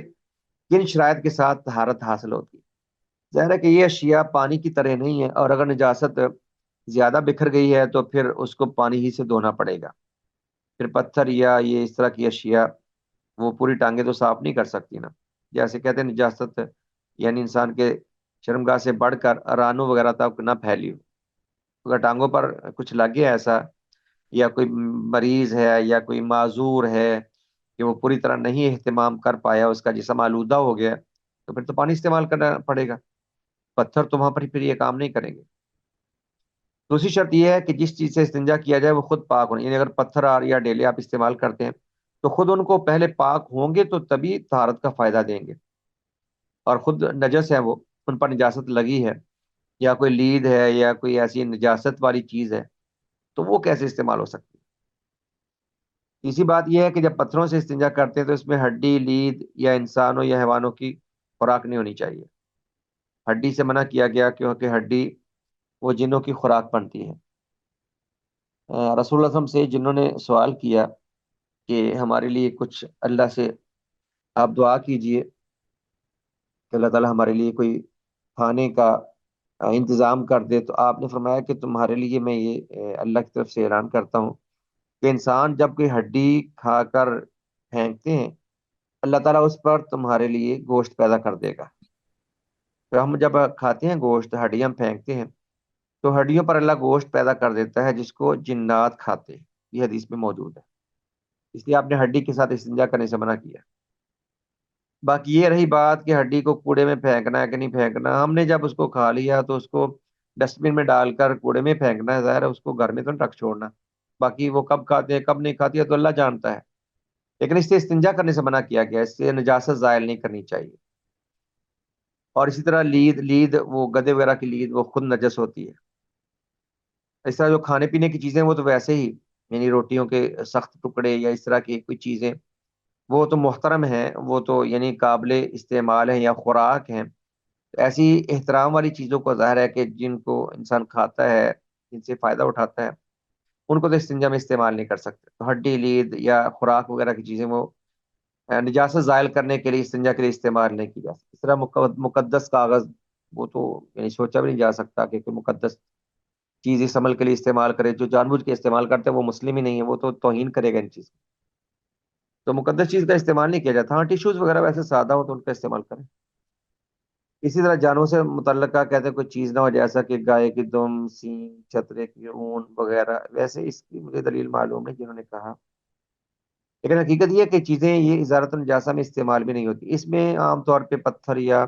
کن شرائط کے ساتھ طہارت حاصل ہوتی ہے؟ ظاہر ہے کہ یہ اشیاء پانی کی طرح نہیں ہے، اور اگر نجاست زیادہ بکھر گئی ہے تو پھر اس کو پانی ہی سے دھونا پڑے گا۔ پھر پتھر یا یہ اس طرح کی اشیاء وہ پوری ٹانگیں تو صاف نہیں کر سکتی نا، جیسے کہتے ہیں نجاست یعنی انسان کے شرمگاہ سے بڑھ کر رانوں وغیرہ تک نہ پھیلی ہو۔ اگر ٹانگوں پر کچھ لگ گیا ایسا، یا کوئی مریض ہے یا کوئی معذور ہے کہ وہ پوری طرح نہیں اہتمام کر پایا، اس کا جسم آلودہ ہو گیا، تو پھر تو پانی استعمال کرنا پڑے گا، پتھر تو وہاں پر پھر یہ کام نہیں کریں گے۔ دوسری شرط یہ ہے کہ جس چیز سے استنجا کیا جائے وہ خود پاک ہونے، یعنی اگر پتھر یا ڈیلے آپ استعمال کرتے ہیں تو خود ان کو پہلے پاک ہوں گے تو تبھی طہارت کا فائدہ دیں گے، اور خود نجس ہے وہ، ان پر نجاست لگی ہے، یا کوئی لید ہے یا کوئی ایسی نجاست والی چیز ہے، تو وہ کیسے استعمال ہو سکتی ہے؟ تیسری بات یہ ہے کہ جب پتھروں سے استنجا کرتے ہیں تو اس میں ہڈی، لید یا انسانوں یا حیوانوں کی خوراک نہیں ہونی چاہیے۔ ہڈی سے منع کیا گیا کیونکہ ہڈی وہ جنوں کی خوراک بنتی ہے۔ رسول اللہ صلی اللہ علیہ وسلم سے جنہوں نے سوال کیا کہ ہمارے لیے کچھ اللہ سے آپ دعا کیجئے کہ اللہ تعالیٰ ہمارے لیے کوئی کھانے کا انتظام کر دے، تو آپ نے فرمایا کہ تمہارے لیے میں یہ اللہ کی طرف سے اعلان کرتا ہوں کہ انسان جب کوئی ہڈی کھا کر پھینکتے ہیں، اللہ تعالیٰ اس پر تمہارے لیے گوشت پیدا کر دے گا۔ تو ہم جب کھاتے ہیں گوشت، ہڈیاں ہم پھینکتے ہیں، تو ہڈیوں پر اللہ گوشت پیدا کر دیتا ہے جس کو جنات کھاتے ہیں، یہ حدیث میں موجود ہے۔ اس لیے آپ نے ہڈی کے ساتھ استنجا کرنے سے منع کیا۔ باقی یہ رہی بات کہ ہڈی کو کوڑے میں پھینکنا ہے کہ نہیں پھینکنا، ہم نے جب اس کو کھا لیا تو اس کو ڈسٹ بن میں ڈال کر کوڑے میں پھینکنا ہے، ظاہر ہے اس کو گھر میں تو نہیں رکھ چھوڑنا۔ باقی وہ کب کھاتے ہیں کب نہیں کھاتی ہے تو اللہ جانتا ہے، لیکن اس سے استنجا کرنے سے منع کیا گیا، اس سے نجاست زائل نہیں کرنی چاہیے۔ اور اسی طرح لید وہ گدے وغیرہ کی لید وہ خود نجس ہوتی ہے۔ اس طرح جو کھانے پینے کی چیزیں وہ تو ویسے ہی، یعنی روٹیوں کے سخت ٹکڑے یا اس طرح کی کوئی چیزیں وہ تو محترم ہیں، وہ تو یعنی قابل استعمال ہیں یا خوراک ہیں۔ ایسی احترام والی چیزوں کو ظاہر ہے کہ جن کو انسان کھاتا ہے، جن سے فائدہ اٹھاتا ہے، ان کو تو استنجا میں استعمال نہیں کر سکتے۔ تو ہڈی، لید یا خوراک وغیرہ کی چیزیں وہ نجاست زائل کرنے کے لیے، استنجا کے لیے استعمال نہیں کی جا سکتی۔ اس طرح مقدس کاغذ وہ تو یعنی سوچا بھی نہیں جا سکتا کہ کوئی مقدس چیز اس عمل کے لیے استعمال کرے، جو جان بوجھ کے استعمال کرتے ہیں وہ مسلم ہی نہیں ہے، وہ تو توہین کرے گا ان چیز کی۔ تو مقدس چیز کا استعمال نہیں کیا جاتا، ہاں ٹیشوز وغیرہ ویسے سادہ ہو تو ان کا استعمال کریں۔ اسی طرح جانوروں سے متعلقہ کہتے ہیں کوئی چیز نہ ہو، جیسا کہ گائے کی دم، سینگ، چترے کی اون وغیرہ، ویسے اس کی مجھے دلیل معلوم نہیں جنہوں نے کہا، لیکن حقیقت یہ ہے کہ چیزیں یہ ازالت النجاسہ میں استعمال بھی نہیں ہوتی۔ اس میں عام طور پہ پتھر یا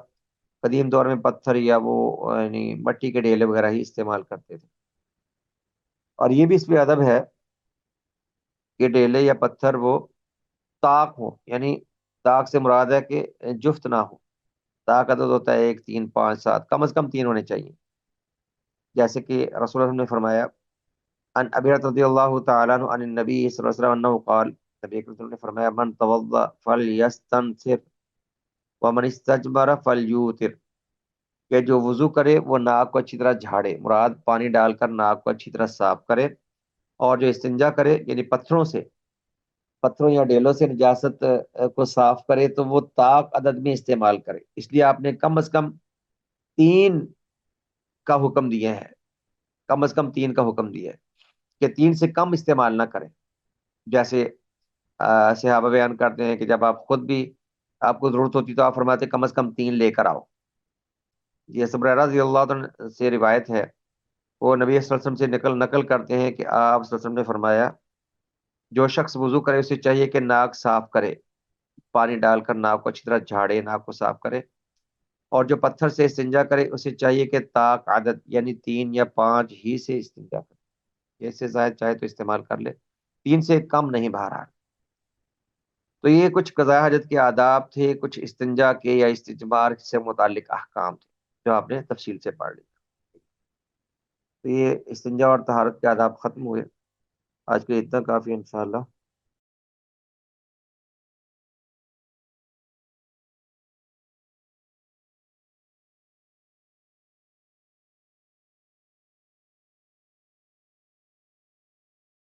قدیم دور میں پتھر یا وہ یعنی مٹی کے ڈھیلے وغیرہ ہی استعمال کرتے تھے۔ اور یہ بھی اس پہ ادب ہے کہ ڈھیلے یا پتھر وہ طاق ہو، یعنی طاق سے مراد ہے کہ جفت نہ ہو۔ طاق عدد ہوتا ہے 1، 3، 5، 7، کم از کم 3 ہونے چاہیے، جیسے کہ رسول اللہ صلی اللہ علیہ وسلم نے فرمایا ان ابی ہریرہ رضی اللہ تعالیٰ عنہ عن النبی صلی اللہ علیہ وسلم انہ قال، نبی اکرم صلی اللہ علیہ وسلم نے فرمایا من توضأ فلیستنصر ومن استجمر فلیوتر، کہ جو وضو کرے وہ ناک کو اچھی طرح جھاڑے، مراد پانی ڈال کر ناک کو اچھی طرح صاف کرے، اور جو استنجا کرے یعنی پتھروں یا ڈیلوں سے نجاست کو صاف کرے تو وہ طاق عدد میں استعمال کرے۔ اس لیے آپ نے کم از کم 3 کا حکم دیا ہے، کم از کم 3 کا حکم دیا ہے کہ 3 سے کم استعمال نہ کریں۔ جیسے صحابہ بیان کرتے ہیں کہ جب آپ خود بھی آپ کو ضرورت ہوتی تو آپ فرماتے کم از کم 3 لے کر آؤ. یہ ابو ہریرہ رضی اللہ عنہ سے روایت ہے. وہ نبی صلی اللہ علیہ وسلم سے نقل کرتے ہیں کہ آپ صلی اللہ علیہ وسلم نے فرمایا جو شخص وضو کرے اسے چاہیے کہ ناک صاف کرے، پانی ڈال کر ناک کو اچھی طرح جھاڑے، ناک کو صاف کرے. اور جو پتھر سے استنجا کرے اسے چاہیے کہ طاق عدد یعنی 3 یا 5 ہی سے استنجا کرے، اس سے زائد چاہے تو استعمال کر لے، 3 سے کم نہیں بہرحال. تو یہ کچھ قضاء حاجت کے آداب تھے، کچھ استنجا کے یا استجمار سے متعلق احکام تھے جو آپ نے تفصیل سے پڑھ لی. تو یہ استنجا اور طہارت کے آداب ختم ہوئے. آج کے اتنا کافی انشاءاللہ.